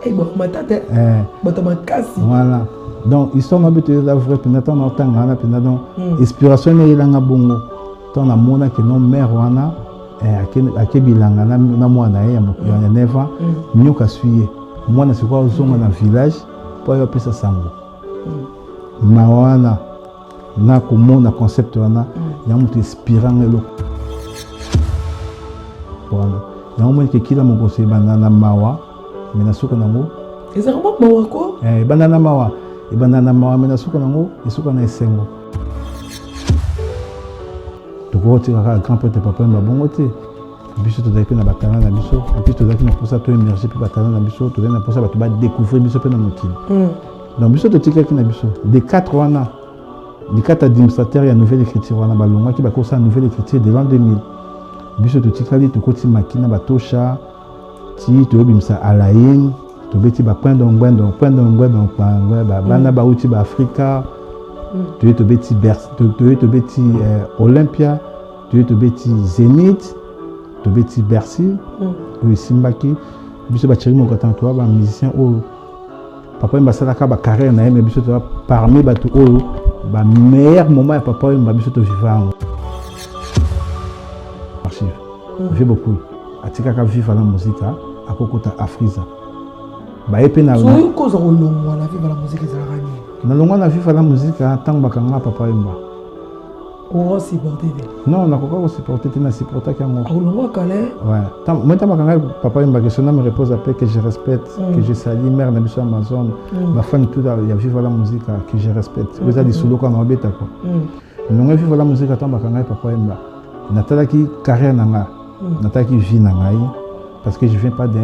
Eh bon, ma tante, voilà. Donc, histoire de la vraie, puis n'attend pas tant, donc, inspiration est là, bongo. Tant à mon que non mère wana, à Kebilanga, na moi na ya neva, mieux qu'à suivre. Moi, c'est quoi, aux hommes dans le village, pour y appeler ça sango. Mawana, na comme na concept wana, y a un inspirant et l'eau. Voilà. Y a un moment que qui l'a mon conseil banana mawa, mais na souka nango. Et ça remonte mawa quoi? Banana mawa. Et banana mawa mais na souka nango, et souka na esengo. Tu vois tu as grand père papa m'a bon côté. Biso to dapi na batana na biso. En plus to dapi na pour ça to émerger puis batana na biso, to na pour ça tu vas découvrir biso pe na mokili. Donc biso to tika ki na biso. Des 4 wana. Des 4 administrateurs il y a nouvelle écriture wana balonga ki ba ko ça nouvelle écriture de l'an 2000. Biso to tika li to koti makina batosha. Ti to bimsa alayen. To beti ba point d'ongwe donc bana ba uti ba Africa. Tu es to beti Olympia, tu es to beti Zénith, tu beti Bercy, tu es Simbaki, biso ba chiri mo katan toi ba musicien o papa mba sala ka ba carrière na mais biso to parmi ba to o ba meilleur moment papa mba biso to vivant. Archive. J'ai beaucoup. Atika ka vivre la musique à kokota Afriza. Ba epena so yo koza ko longwa na vivre la musique za rani. Na longa na vivre la musique tant bakanga papa mba. On supporter. Non, na kokako supporter na supporter kango. Au longa kale. Ouais. Tant moi tant bakanga papa mba que son me repose après que je respecte, que je salue mère na biso Amazon, ma femme tout il y a vivre la musique que je respecte. Vous avez dit solo quand on beta quoi. Non vivre la musique tant bakanga papa mba. Natala ki carrière nanga. Natala ki vie nanga. Parce que je viens pas d'un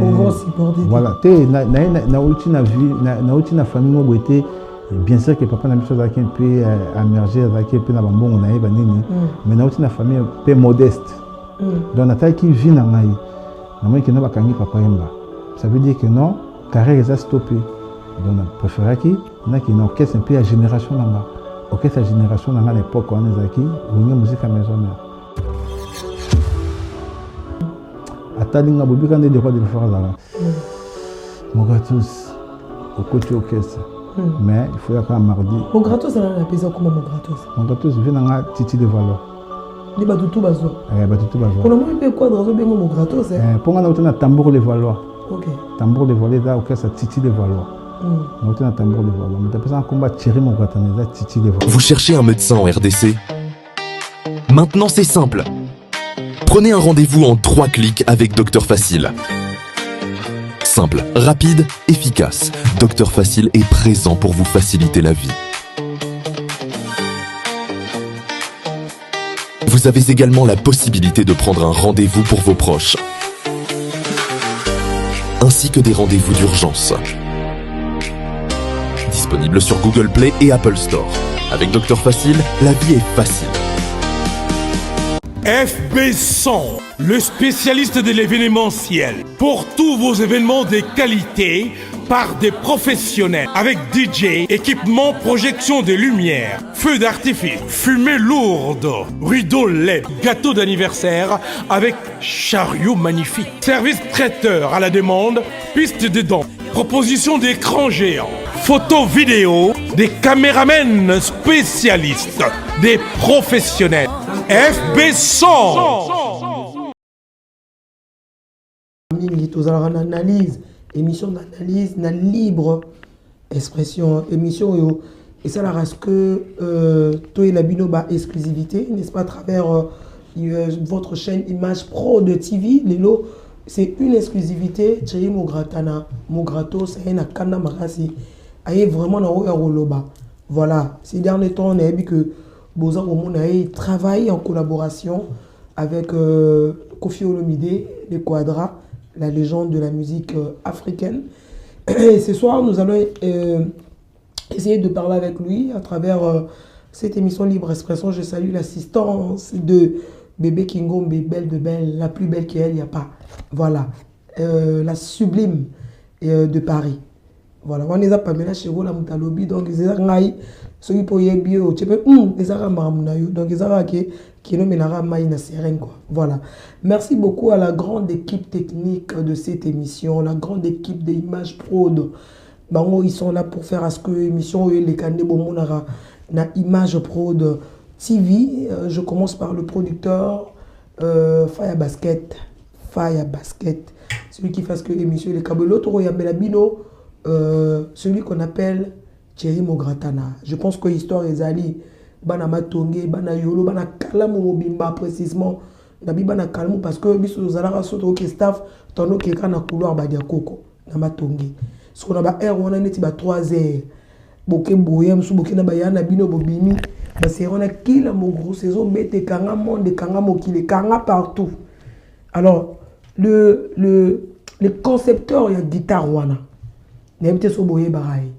voilà té na outi na vie na outi na famille mo boité bien sûr que papa na biso za ki un peu émerger za ki peu na bambongo na yeba nini mais na outi na famille peu modeste donc na taille qui vit na ngai na moi qui na bakangi papa yemba ça veut dire que non carrière est stoppé donc na préférer qui na qui na orchestre un peu à génération na ma orchestre à génération na l'époque on est aquí on musique à maison Atalinga bobi quand des droits de le faire là. Mon gratos au côté orchestre. Mais il faut y avoir mardi. Mon gratos ça la pesa comment mon gratos. Mon gratos vient dans Titi de Valo. Ni batutu bazo. Batutu bazo. Pour le moment il quoi dans bien mon gratos pour on a autant tambour de Valo. OK. Tambour de Valo là orchestre Titi de Valo. On a autant tambour de Valo. Mais t'as un combat Thierry mon gratos Titi de Valo. Vous cherchez un médecin en RDC? Maintenant c'est simple. Prenez un rendez-vous en 3 clics avec Docteur Facile. Simple, rapide, efficace. Docteur Facile est présent pour vous faciliter la vie. Vous avez également la possibilité de prendre un rendez-vous pour vos proches, ainsi que des rendez-vous d'urgence. Disponible sur Google Play et Apple Store. Avec Docteur Facile, la vie est facile. FB100, le spécialiste de l'événementiel. Pour tous vos événements de qualité, par des professionnels. Avec DJ, équipement, projection de lumière, feux d'artifice, fumée lourde, rideaux LED, gâteau d'anniversaire avec chariot magnifique. Service traiteur à la demande, piste de danse, proposition d'écran géant, photo vidéo, des caméramens spécialistes, des professionnels. FB100. Analyse, émission d'analyse, na libre expression, émission yo. Et ça la reste que toi et la binoba exclusivité, n'est-ce pas, à travers votre chaîne Image Pro de TV, Lelo, c'est une exclusivité. Thierry Mogratana, Mograto, c'est un akanda marasi. Aïe vraiment dans Roloba. Voilà, ces derniers temps on a vu que Boza Omon a travaillé en collaboration avec Kofi Olomide, les Quadras, la légende de la musique africaine. Et ce soir, nous allons essayer de parler avec lui à travers cette émission Libre Expression. Je salue l'assistance de Bébé Kingombe, belle de belle, la plus belle qu'elle, il n'y a pas. Voilà, la sublime de Paris. Voilà, on est à Pamela chez vous, la Moutalobi, donc ils ont ceux qui peuvent bio, tu peux, ils ont donc ils ont qui nous mènera Maïna Seren, quoi. Voilà. Merci beaucoup à la grande équipe technique de cette émission, la grande équipe des Images Prod. Bango, ils sont là pour faire à ce que l'émission les canaux bomonara na Image Prod TV. Je commence par le producteur Fire Basket. Fire Basket. Celui qui fait ce que l'émission les câbles. L'autre, il y a Belabino, celui qu'on appelle Thierry Mogratana. Je pense que l'histoire est allée. Bana matonge, bana yolo, bana kalamu mobimba précisément. Nabi bana kalamu parce que biso zalara soto ke staff tono ke kana couloir ba dia koko na matonge. Ce qu'on a ba air on a neti ba 3 heures. Boke boyem su boke na ba yana bino bobimi. Ba c'est on a kila mo gros saison bete kanga monde kanga mokile kanga partout. Alors le concepteur ya guitare wana. N'imte so boye barai.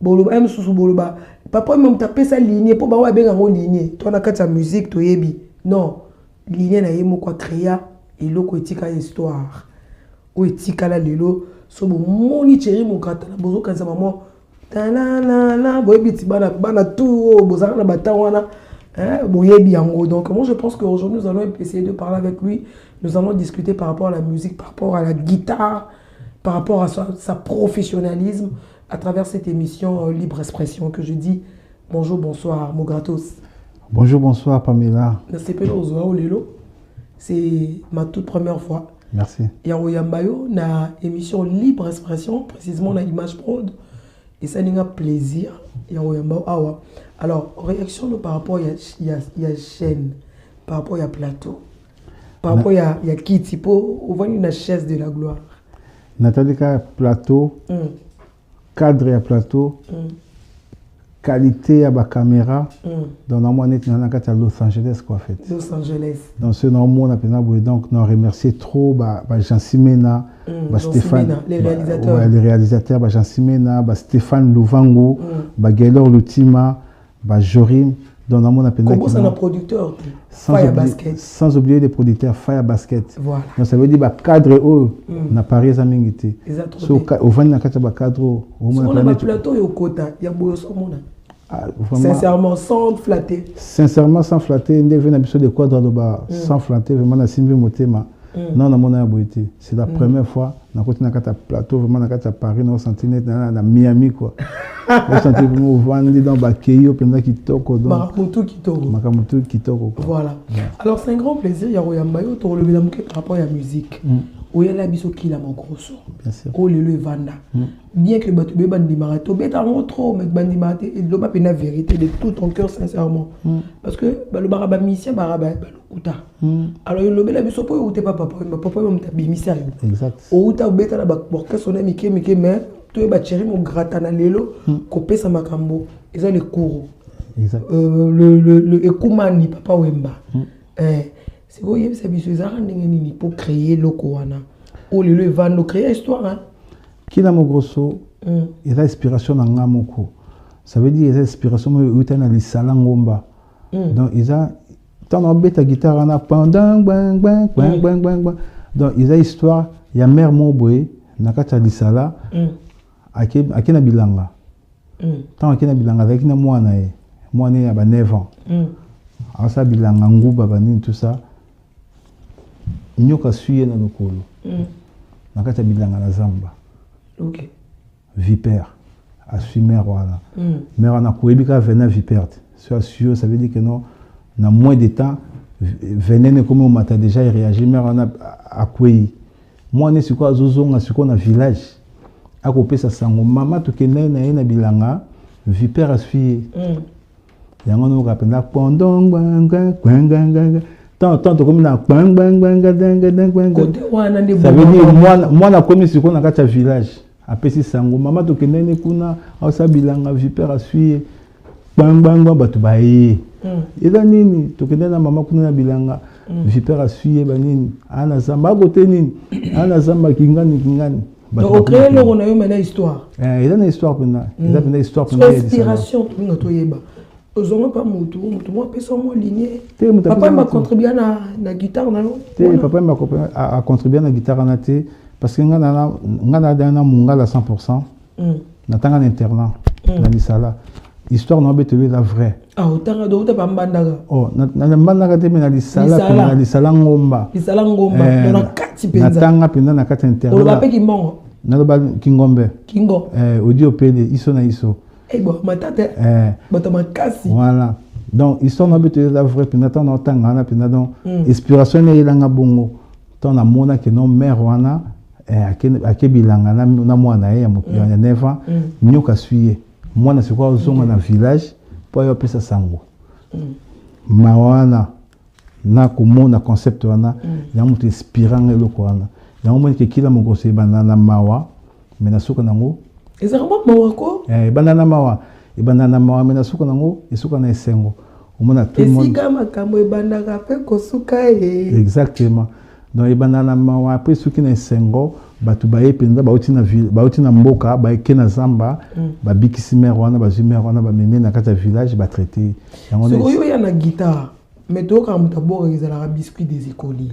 Boloba em susu boloba papa même taper sa lignée pour bawa benga ngo lignée toi na kata musique to yebi non lignée na yemo quoi créer et loko etika histoire o etika la lelo so bo moni Thierry Mogratana na bozo kanza maman ta la la la boyebi ti bana tout bozana na bata wana hein boyebi yango. Donc moi je pense qu'aujourd'hui nous allons essayer de parler avec lui, nous allons discuter par rapport à la musique, par rapport à la guitare, par rapport à sa professionnalisme à travers cette émission Libre Expression que je dis bonjour, bonsoir, Mogratos. Bonjour, bonsoir, Pamela. C'est ma toute première fois. Merci. Yao Yambayo, na émission Libre Expression, précisément na Image Prod. Et ça n'a plaisir. Yao Yambayo, awa. Alors, réaction par rapport à chaîne, par rapport à plateau, par rapport à Kitipo, on voit une chaise de la gloire. Nathalie, plateau. Cadre à plateau, qualité à la caméra, dans la moitié à Los Angeles quoi fait. Los Angeles. Dans ce nom on a donc nous remercier trop Jean Simena, Stéphane, les réalisateurs, les réalisateurs, Jean Simena, Stéphane Louvango, Gaylor Lutima, Jorim. Dans le monde comment c'est un producteur Fire Basket. Sans oublier les producteurs Fire Basket. Voilà. Donc ça veut dire cadre haut na Paris à Mingité. So au vent na cadre cadre on a plateau et au quota, il y a beaucoup de monde. Sincèrement sans flatter. Sincèrement sans flatter, il devait n'habiter de quadre sans flatter vraiment na simbi motema. Non na mon aboité. C'est la première fois na côté na cadre plateau vraiment na cadre Paris na sentinelle na Miami quoi. On sentait vraiment vendre dans Bakeyo pendant qui toko donc Makamutu Kitoko. Voilà. Alors c'est un grand plaisir Yaro Yambayo to relever la mouke par rapport à la musique. Où il y a la biso qui la mon gros son. Bien sûr. Oh le vanda. Bien que batu be bandi marato beta trop mais bandi marato et lo ba pena vérité de tout ton cœur sincèrement. Parce que le baraba mission baraba kuta. Alors le bela biso po ou te papa même ta bimisia. Exact. Ou ta beta la ba porka sonné mike mais tu es Thierry Mogratana lelo copé sa makambo et ça le cours. Exact. Le ekumani papa Wemba. C'est quoi il y a ces bisouzards pour créer le Kowana. Oh le va nous créer histoire hein. Qui n'a mon grosso il a inspiration dans ngamoko. Ça veut dire il a inspiration où tu as les salangomba. Donc il a tant en bête guitare na pendant bang bang bang bang bang. Donc il a histoire il y a mère Moboé nakata lisala. Akina bilanga. Tant akina bilanga avec na mwana ya ba 9 ans. Asa bilanga nguba banini tout ça. Nyoka suye na lokolo. Nakata bilanga na zamba. OK. Vipère. Assumer voilà. Mais on a kuebika venir vipère. Sur ça veut dire que non na moins de temps venene comme on m'a déjà réagi mais on a akui. Moi ne suis quoi zozonga sur qu'on a village. Akopé sa sango mama to kene na ina bilanga vipère assuye. Yango no kapenda pondong bang bang bang tant comme na bang bang bang bang. Ça veut dire moi na komi sur qu'on a kata village. Apesi sango mama to kene ne kuna asa bilanga vipère assuye. Bang bang bang batu baye. Eza nini to kene na mama kuna na bilanga vipère assuye banini ana zamba côté nini ana zamba kingani. Donc, au créer le on a eu une histoire. Il y a une histoire pour nous. Il y a une histoire pour nous. Inspiration, tout le monde. Aux hommes pas moutou, moi personne moi ligné. Papa m'a contribué à la guitare non. Papa m'a contribué à la guitare na té parce que ngana dana munga à 100%. Natanga internat na lisala. histoire na beto la vraie. Ah autant do te bambandaka. Oh na mbandaka te na lisala ngomba. Lisala ngomba na kati penza. Na tanga penza na kati internet. O ba pe kimongo. Na lo ba kingombe. Kingo. Audio pele iso na iso. Bon matate. Bato makasi. Voilà. Donc histoire na beto la vraie penza na tanga na penza donc inspiration na ilanga bongo. Tant na mona que non mère wana akebilanga na mwana ya ya neva nyoka suye. Mwana sikuwa uzonga na village po yo pesa sango mawana na komona concept wana ya mutu inspirant eloko wana ya moni ke kila mogoso banana mawa mena suka nango ezaka mawa ko banana mawa mena suka nango esuka na esengo omona tout le monde esika makambo ebandaka pe kosuka exactement donc banana mawa après suki na esengo batu baye penza bauti na mboka baike na zamba babikisi mère wana bazwi mère wana bameme na kati ya village batraité yango so oyo ya na guitare mais to ka mutabora ezala biscuit des écoliers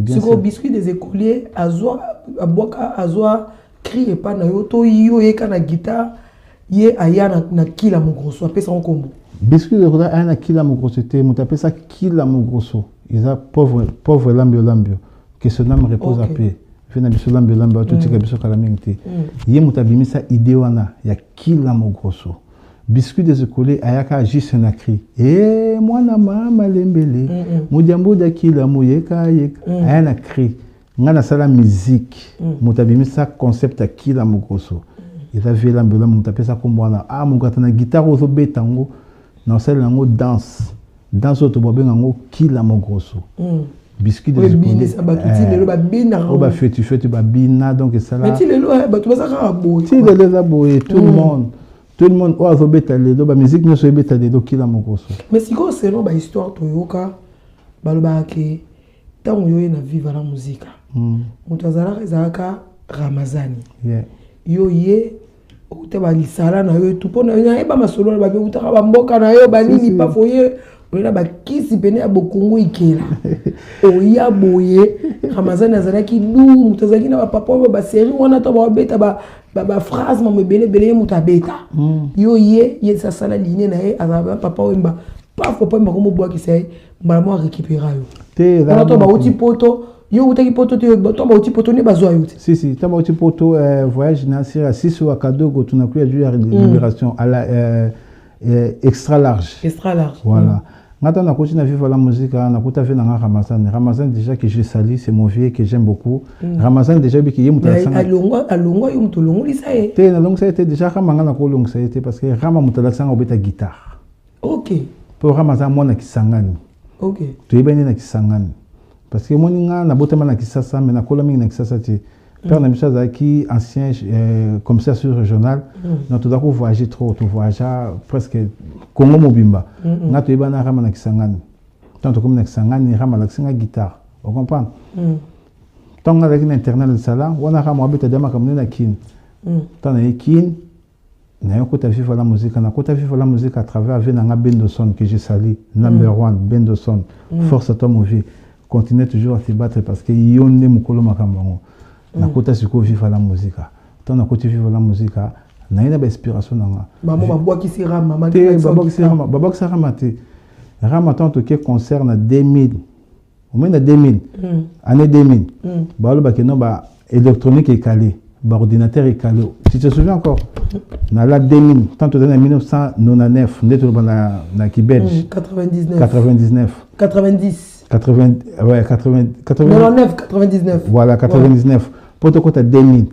bien sûr biscuit des écoliers azwa cri et pas na yo to yo yeka na guitare ye aya na kila mogroso apesa nkombo biscuit des écoliers aya na kila mogroso te mutapesa kila mogroso isa pauvre lambio que son âme repose à paix. Fena biso lambe tout tika biso kala mingi ye mutabimisa idée wana ya kila mogroso biscuit des écoliers ayaka juste na cri mwana mama lembele mujambo da kila moyeka aya na cri ngana sala musique mutabimisa concept ya kila mogroso eza vela mbela mutapesa ko mwana mugata na guitare ozo betango na sala ngo danse oto bobenga ngo kila mogroso biscuit des écoliers ba fête ba bina donc ça là mais ti lelo bato bazaka boye ti lelo za boye tout le monde o azobeta lelo ba musique no so ebeta lelo kila mokoso mais siko selon ba histoire toyoka baloba ke tango yo na vivre la musique mutu azalaka ezalaka ramazani yo ye okute balisala na yo tu pona yeba masolo na babe utaka bamboka na yo banini pa foye ola bakisi pene ya bokongo ikela oya boye ramazani azalaki du mutu azalaki na bapapa ba série wana to babeta ba phrase mo bele mutu abeta yo ye sa sala ligne na ye azaba papa wemba pa faut pas mako mo bwakisa ye mbala récupérer yo te na to ba uti poto yo utaki poto te to ba uti poto ne bazwa yo si to ba uti poto voyage na sira 6 ou Kadogo tunakuya juu ya libération à la extra large voilà ngata na koti na vivre la musique na kota ve na Ramazan déjà que je salue c'est mon vieux que j'aime beaucoup Ramazan déjà bi ki yemu tasanga alongwa yo mutu longo lisaye te na longo saye déjà ramanga na ko longo saye parce que rama mutu tasanga obeta guitare OK pour Ramazan mona kisangani OK to yebeni na kisangani parce que moninga na botema na kisasa mais na kola mingi na kisasa ti père na biso zaki ancien commissaire sur régional donc tu dois voyager trop tu voyages presque Congo mobimba nga to yebana rama na kisangani tant comme na kisangani rama la singa guitare on comprend tant nga avec internet de sala wana rama abeta dama comme na kin tant na kin na yo kota vivre la musique à travers Venanga Bendoson que je salue number 1 Bendoson force à toi mon vieux continue toujours à te battre parce que yonne mukolo makambango na kota siko vivre la musique tant na kota vivre la musique na ina ba inspiration nanga maman babwaki si rama babaki si rama te rama tant que concert na 2000 au moins na 2000 année 2000 ba lo ba keno ba électronique est calé ba ordinateur est calé tu te souviens encore na la 2000 tant que dans 1999 neto na ki belge 99 voilà 99 pour te côté 2000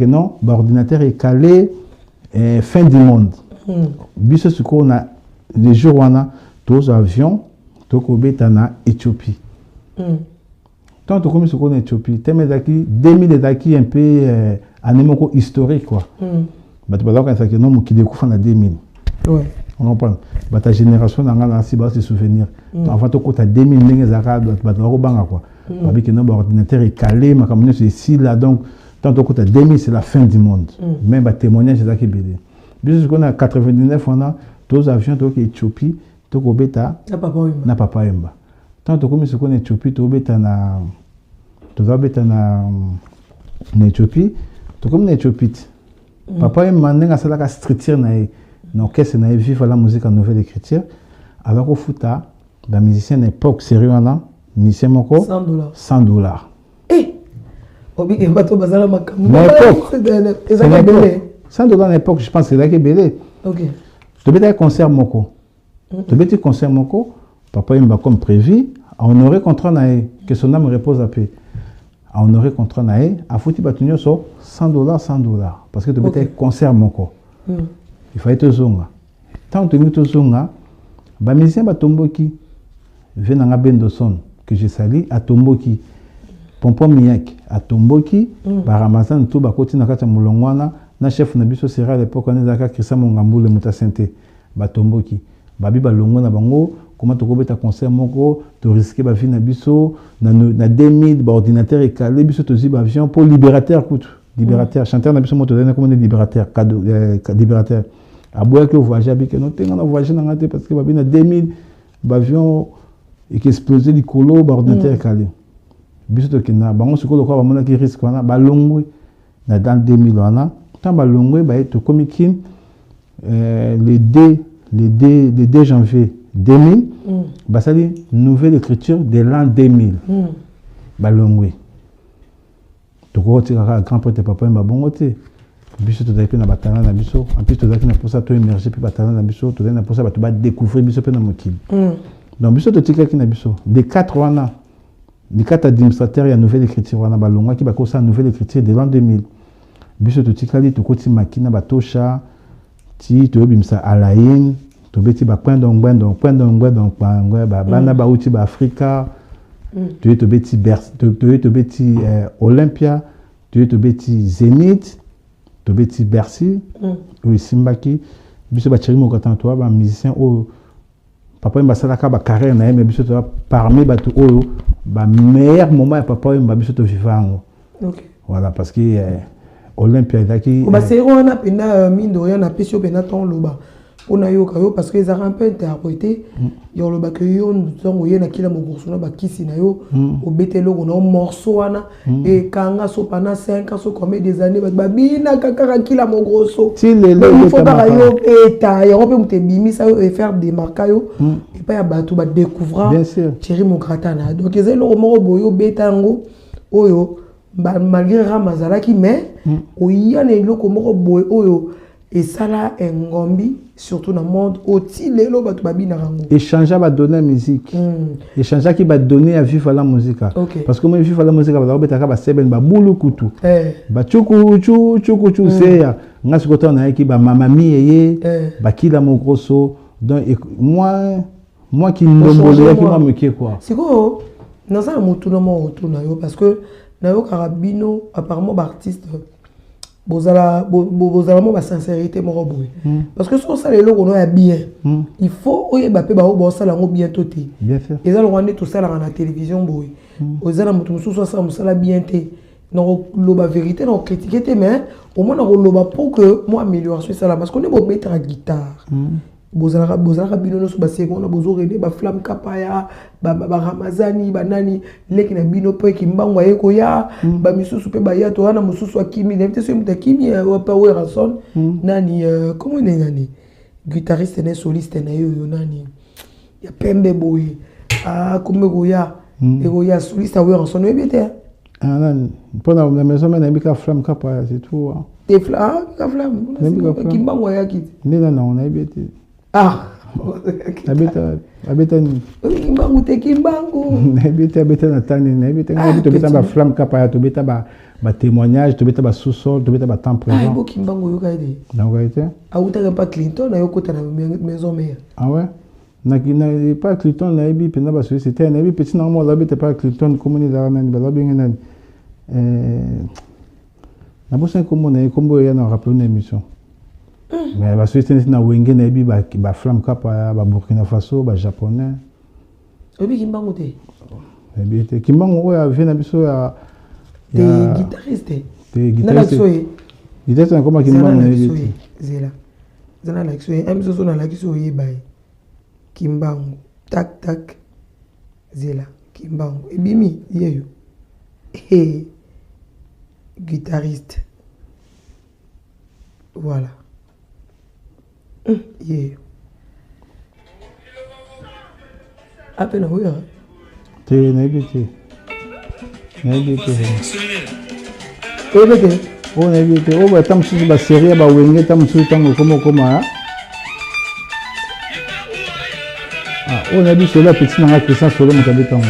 non ordinateur est calé fin du monde biso suko na les jours wana tous avions to ko betana Éthiopie tant que comme suko na Éthiopie teme daki 2000 daki un peu animoko historique quoi bato bazaka ça que non mukide kufa na 2000 ouais on comprend ta génération n'a pas si bas de souvenirs avant to kota 2000 ndenge zaka bato ko banga quoi avec un ordinateur est calé ma comme c'est ici là donc tant que 2000 c'est la fin du monde même ba témoignage c'est ça qui bédé bis qu'on a 99 on a tous avions to Éthiopie to ko beta na papa yemba tant que comme ce qu'on Éthiopie to beta na Éthiopie to comme na Éthiopie papa yemba ndenga sala ka structure na Donc, qu'est-ce que vivre la musique en nouvelle écriture? Alors qu'au Fouta, les musiciens d'époque, sérieux, musicien moko, $100. $100. Eh! Obi bateau bazala makambo. C'est $100 à l'époque, je pense que c'est là qui est belé. Ok. Tu veux un concert moko. Tu veux un concert moko, papa il m'a comme prévu, à honorer contrat nae, que son âme repose à paix. À honorer contrat nae, à foutu batunyo so $100. Parce que tu veux un concert moko. Il fallait te zonga. Tant que tu te zonga, ba musicien ba tomboki, venanga bendoson que je salue à tomboki. Pompom Miyak à tomboki, ba Ramazan tout ba koti na kata mulongwana. Na chef na biso sera à l'époque on est d'accord Christian Mongambule Mutasente batomboki babi balongo na bango comment to kobeta concert moko to risquer ba vie na biso na 2000 ba ordinateur et calé biso to ziba avion pour libérateur coûte libérateur chanteur na biso moto donner comme libérateur cadeau libérateur aboya que voyager avec non tenga na voyager na ngate parce que babi na 2000 ba avion et qui explosé du colo ba ordinateur calé biso to kina bango siko ko ba mona ki risque wana balongo na dans 2000 wana tant balongwe ba eto komikin le 2 janvier 2000 ba sali nouvelle écriture de l'an 2000 balongwe to ko tika grand prêtre papa mba bongote biso to daipe na batana na biso en plus to daipe na posa to émerger puis batana na biso to na posa ba to ba découvrir biso pe na mokili donc biso to tika ki na biso de 4 wana de 4 administrateurs ya nouvelle écriture wana balongwa ki ba ko sa nouvelle écriture de l'an 2000 biso to tikali to koti makina batosha ti to bimsa alain to beti ba point donc ba bana ba uti ba Afrika to beti to beti Olympia to beti Zénith to beti Bercy o Simbaki biso ba chiri mo katanto ba musicien o papa mba salaka ba carrière na mais biso to parmi ba to o ba meilleur moment papa mba biso to vivango. OK. Voilà parce que Olympia daki ba c'est on a pena mine de rien na pesio pena ton loba on a yo kayo parce que ils ont un peu interprété yo loba que yo nzongo yena kila mokurso na ba kisi na yo au betelo on a morceau wana et kanga so pana 5 ans so combien des années ba bina kaka kila mokurso si le il faut pas yo eta yo peut mte bimi ça et faire des marcayo et pas ya bato ba découvrir Thierry Mokratana donc ils ont mo boyo betango oyo malgré Ramazalaki mais oya ne loko moko boy oyo et ça là ngombi surtout dans le monde oti lelo batu babina rango échanger va donner musique échanger qui va donner à vivre la musique parce que moi vivre la musique va betaka ba seben ba bulu kutu ba chuku c'est ya ngasi kota na ki ba mama mi ba kila mo grosso donc moi qui m'embole qui m'a meké quoi c'est quoi dans ça mutu no mo retourna yo parce que na yo karabino apparemment ba artiste bozala mo ba sincérité mo roboy parce que sur ça les logo no ya bien il faut oyeba pe ba o sala ngo bientôt té bien sûr et ça le rwanda tout ça la na télévision boy ozala mutu mususu ça musala bien té non loba vérité non critiquer té mais au moins on loba pour que moi amélioration ça là parce qu'on est beau mettre la guitare bozala bino no so ba seconde bozo rede ba flamme kapaya ba Ramazani ba nani leki na bino pe kimbango yeko ya ba misusu pe ba ya to wana mususu akimi n'invite so muta kimi pa Werason nani comment on est nani guitariste et soliste na yo nani ya pembe boy comme goya et goya soliste Werason no ebete non pendant la maison mais na flamme kapaya c'est tout des flammes kimbango ya kiti non on a ebete abeta ni kimbangu te kimbangu abeta na tani na abeta ba flamme kapaya to beta ba témoignage to beta ba sous-sol to beta ba temps présent bo kimbangu yo kaide na kaite auta pas Clinton na yo kota na maison mère ouais na pas Clinton na ebi pena ba société na ebi petit na mo la beta pas Clinton commune da na ba bien na na bo sen comme na combo ya na rappeler une émission mais la société na wenge na ebi ba flamme kapa ba Burkina Faso ba japonais obi kimbangu te ebi te kimbangu ya vena biso ya guitariste guitariste comme kimbangu na ebi zana like so emso so na like so yebai kimbangu tak zela kimbangu ebimi yeyo guitariste voilà Yeah. Appelle oui. Tu n'as pas été. Oh, bébé. Oh, n'a pas été. Oh, bah, tant que la série, bah, oui, tant que comment. Ah, on a dit cela, petit, dans la question, solo, mon tabetan.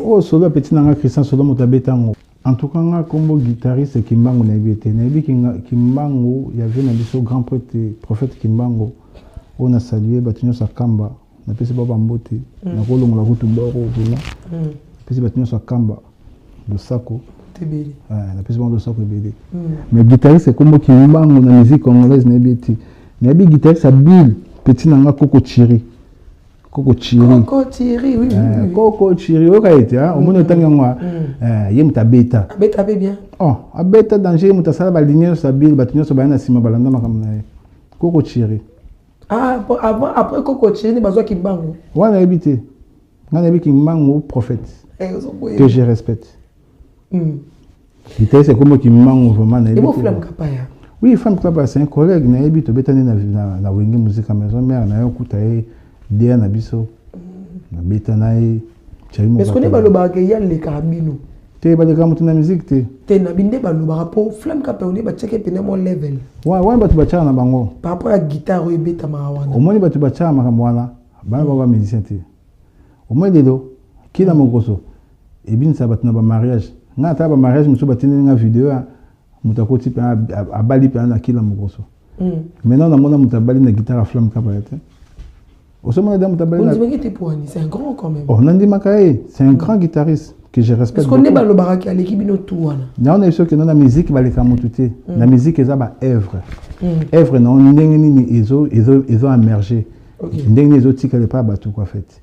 Oh, solo, petit, dans la question, solo, mon tabetan. En tout cas, comme guitariste Kimbango Kimbango, il y avait un grand prophète Kimbango. On a salué Batinho Sakamba, on a passé Baba Mbote, on a roulé la route Boro, on a passé Batinho Sakamba, de Sako. On a passé Baba Sako BD. Mais guitariste c'est comme Kimbango dans la musique congolaise, Nabi guitariste Bill, petit nanga Coco Chiri. Coco Chiri, oui. Coco Chiri, au moins autant que moi, yem ta bêta. Bêta bien. Oh, a bêta danger, muta sala baligner sa bill, batinyo so bayana sima balanda makamna. Coco Chiri. Ah, après Coco Chiri, bazo Kimbango. Wana habité. Ngana bi Kimbango prophète. Que je respecte. C'était c'est comme Kimbango vraiment. Et mon flamme Kapaya. Oui, femme Kapaya, c'est un collègue na habité betane na wenge musique à maison mère na yokuta Dia na biso na beta na e chayimo. Est-ce qu'on est baloba ke ya le carabino? Te ba de kamutu na musique te. Te na binde baloba po flamme Kapaya on est ba checker pene mon level. Ouais ba tu ba chana na bango. Par rapport à guitare et beta mawana. Au moins ba tu ba chana makamwana. Ba musicien te. Au moins delo kila mokoso. Et bien ça ba na ba mariage. Na ta ba mariage muso ba tine nga vidéo mutako type a bali pe na kila mokoso. Maintenant na mona mutabali na guitare à flamme Kapaya te. C'est un grand quand même. Oh, Nandi Makae, c'est un grand guitariste que je respecte. Est-ce qu'on est dans le barak à l'équipe de tout? Non, on est sûr que dans la musique, il va les camouter. La musique, c'est une œuvre. Œuvre, non, ils ont émergé. Ils ont tiré pas battu quoi fait.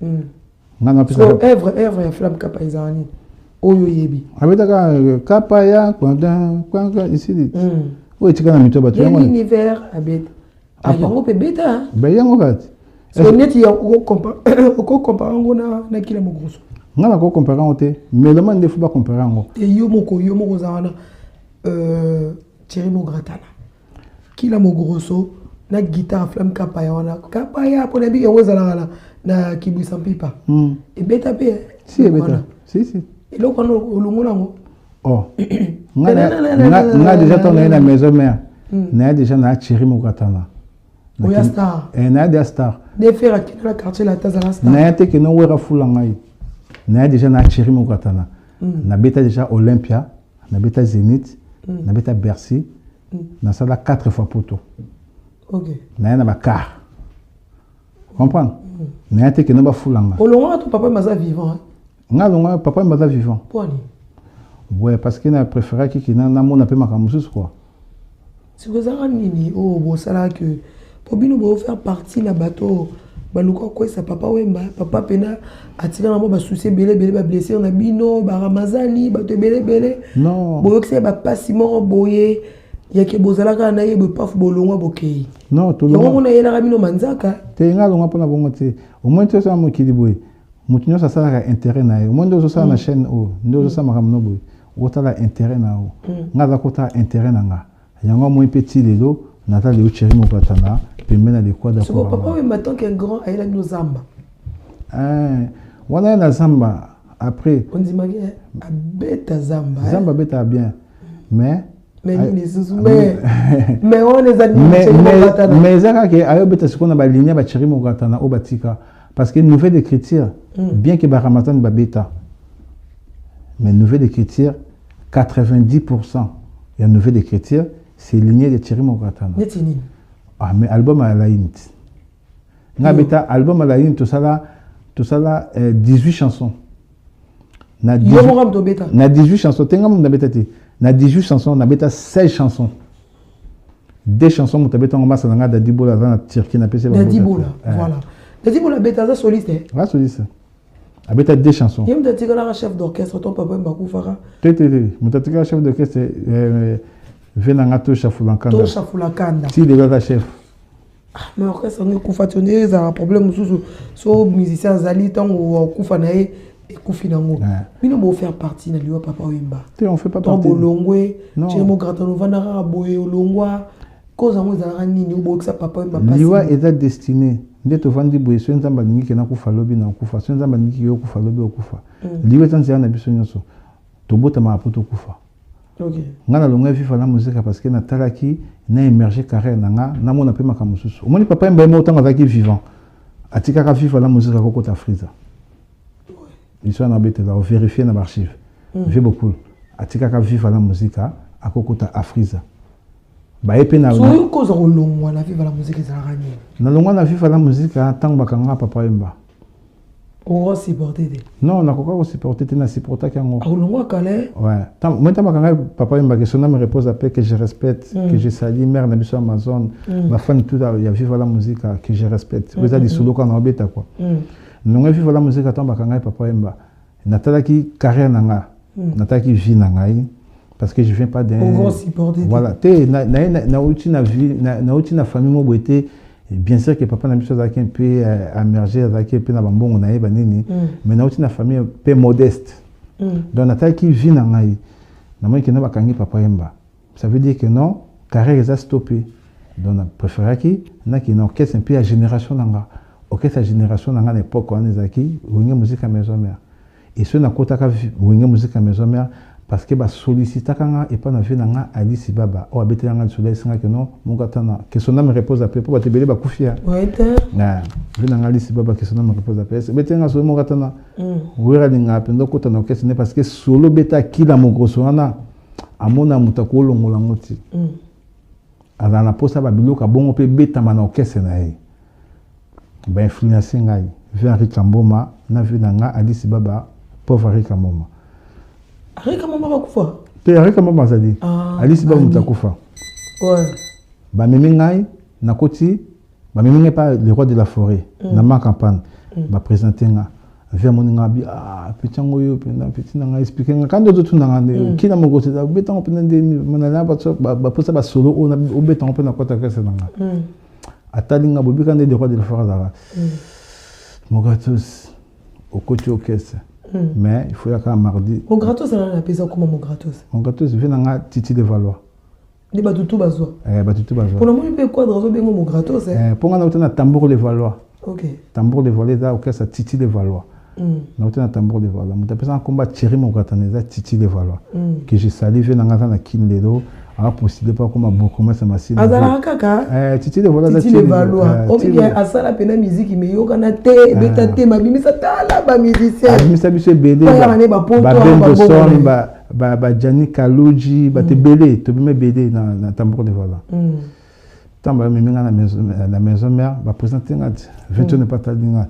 Œuvre, et flamme Kapayzani. Oyo yebi. Avec Kapaya, ici. Oui, tu as un mito battu. L'univers, abet. Ah, yango pe beta. Ben yango gat. C'est honnête, il y a comparé na kila mogroso. Ngana ko comparer ote, mais le monde ne faut pas comparer ngo. Et yo moko zana Thierry Mogratana. Kila mogroso na guitare flamme Kapaya wana. Kapaya pour nabi yango zala na Kibu Sampipa. Et beta pe. Si beta. Si. Et là quand olongo nango. Oh. Ngana déjà ton na maison mère. Na déjà na Thierry Mogratana. Oya star. Et na des stars. Des faire à le quartier la Tazala star. Na te que non wera fulangai. Na déjà na Thierry Mogratana. Na beta déjà Olympia, na beta Zénith, na beta Bercy. Na sala 4 fois poto. OK. Na ba car. Comprendre? Na te que non ba fulanga. Olonga ton papa maza vivant. Nga longa papa maza vivant. Pourquoi? Ouais, parce qu'il a préféré qu'il na mona pe makamusus quoi. C'est que ça nini oh bon ça là que pour bien nous faire partie la bateau baluko quoi ça papa wemba papa pena atira na ba souci belé ba blessé on a bino ba ramazani ba te belé non boyo que c'est ba passimo boyé ya ke bozala ka na ye be paf bolongwa bokei non tout le monde on a yela rabino manzaka te nga longa pona bongo te au moins tu ça mo kili boy mutunyo ça ça intérêt na ye au moins ndo ça na chaîne o ndo ça makamno boy otala intérêt na o nga za kota intérêt na nga yango mo petit lelo nata le Thierry Mogratana pemena de quoi d'accord. So papa me tant qu'un grand a nos zamba. Wana na zamba après on dit magie a beta zamba. Zamba beta bien. Mais mais on les animaux mais ça que ayo beta ce qu'on a ba ligne ba Thierry Mogratana au batika parce que nouvelle écriture bien que ba Ramazan ba beta mais nouvelle écriture 90% il y a nouvelle écriture c'est ligné de Thierry Mogratana. Ah mais album à la int. Nga beta album à la int tout ça 18 chansons. Na 18 chansons, tenga mon beta ti. Na 18 chansons, na beta 16 chansons. Des chansons mon beta on massa nga Dadibola na Turquie na PC. Dadibola, voilà. Dadibola beta ça soliste. Ouais, soliste. A beta des chansons. Yem datika la chef d'orchestre ton papa Mbakufara. Mon datika chef d'orchestre venanga to Shafulakanda. To Shafulakanda. Si le gars chef. Mais orchestre ne kufatonner ça un problème sous so musicien zali tant ou kufa nae et Koufinango. Bino bo faire partie na liwa papa Wimba. On fait pas partie. Bolongwe, Chemo Gratano Vanara Boye Olongwa, cause en mozara nini ou boxa papa Wimba. Liwa est destiné. Nde to vandi boye so nzamba ningi ke na kufa lobi na kufa. So nzamba ningi yo kufa lobi okufa. Liwa tanzia na biso nyonso. To bota ma poto kufa. OK. Ngana longa viva la musique parce que na talaki na émerger carrière nanga na mona pe makamususu. Omoni papa Wimba mo tanga zaki vivant. Atika ka viva la musique à Kokota Friza. Ils sont en habité là, on vérifie dans l'archive. J'ai beaucoup. Atika ka viva la musique à Kokota Afriza. Ba epena. So yo cause en longo la viva la musique za rani. Na longo na viva la musique à tang bakanga papa Wimba. On va supporter des. Non, na koka supporter na supporter kango. Longo calé. Ouais. Tant moi tant bakanga papa Wimba que son nom me repose à paix que je respecte, que je salue mère na biso Amazon, ma fan tout il y a viva la musique que je respecte. Vous avez solo quand on habite quoi. Longo viva la musique tant bakanga papa Wimba. Natalaki carrière nanga. Natalaki vie nanga. Parce que je viens pas d'un. On va supporter. Voilà. Na outi na vie, na outi na famille mo boité. Bien sûr que papa n'a mis chose un peu émergé, avec un peu na bambon on a banini. Mais na outi na famille un peu modeste. Donc na taille qui vit na ngai. Na moi qui n'a pas kangi papa Wimba. Ça veut dire que non, carrière est stoppé. Donc na préféré qui na qui non qu'est-ce un peu la génération nanga. OK sa génération nanga l'époque on est aki, winge musique à maison mère. Et ce na kota ka winge musique à maison mère parce que ba sollicita kanga et pas na vie nanga Ali Sibaba o abete nanga soleil singa que non mon gatana que son âme repose à paix pour te belé ba kufia ouais na vie nanga Ali Sibaba que son âme repose à paix bete nanga so mon gatana wera linga pendo kota na kesi ne parce que solo beta kila mo grosso wana amona mutakolo ngolangoti ala na posa ba biloka bongo pe beta mana okese na ye ba influence ngai vie Henri Kamboma na vie nanga Ali Sibaba pauvre Henri Kamboma. Arika mama bakufa. Pe arika mama zali. Ali Sibaba mutakufa. Ouais. Ba mimi ngai na koti, ba mimi ngai pas le roi de la forêt na ma campagne. Ba présenter nga. Via moninga bi petit ngoyo penda petit nga expliquer nga quand d'autres na ngande kina mo gote da beton penda ndeni manala ba posa ba solo on o beton penda kota kese nga. Atalinga bobi quand le roi de la forêt da. Mo gatos au côté au caisse. Mais il faut y avoir mardi. Mon gratos, on appelle ça comment mon gratos? Mon gratos, vient dans Titi de Valois. Les batutu bazois. Batutu bazois. Pour le moment, il peut quoi dans le mon gratos? Pour nous, on a tambour de Valois. Ok. Tambour de Valois, là, ok, ça Titi de Valois. Nous avons un tambour de Valois. Nous avons un combat Thierry Mogrataneza, Titi de Valois. Que j'ai salivé dans la Kinledo. Alors, possible pas comme beaucoup mais ça m'a signé. Azala kaka. Titi de Valois. Titi de Valois. On dit à ça la peine musique mais yo kana te beta te ma bimi sa tala ba musicien. Bimi sa biso belé. Ba bendo son ba Jani Kaluji ba te belé to bimi belé na tambour de Valois. Tamba mimi na maison mère ba présenter ngat 21 pas talinga.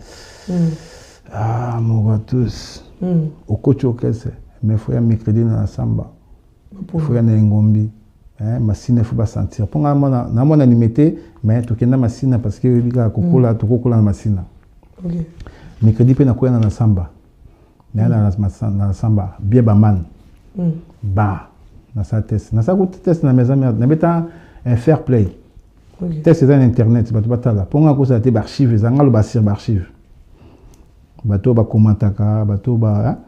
Mon gars tous. Au coach au caisse mais faut y mercredi na samba. Faut y na ngombi. Machine faut pas sentir pour na mona limité mais to kenda machine parce que bika kokola to kokola na machine. OK. Mercredi pe na koya na samba. Na samba bien ba man. Ba na sa test. Na sa ko test na maison na beta un fair play. OK. Test dans internet ba to batala. Pour nga ko sa te archive zanga lo ba sir archive. Bato ba komantaka bato ba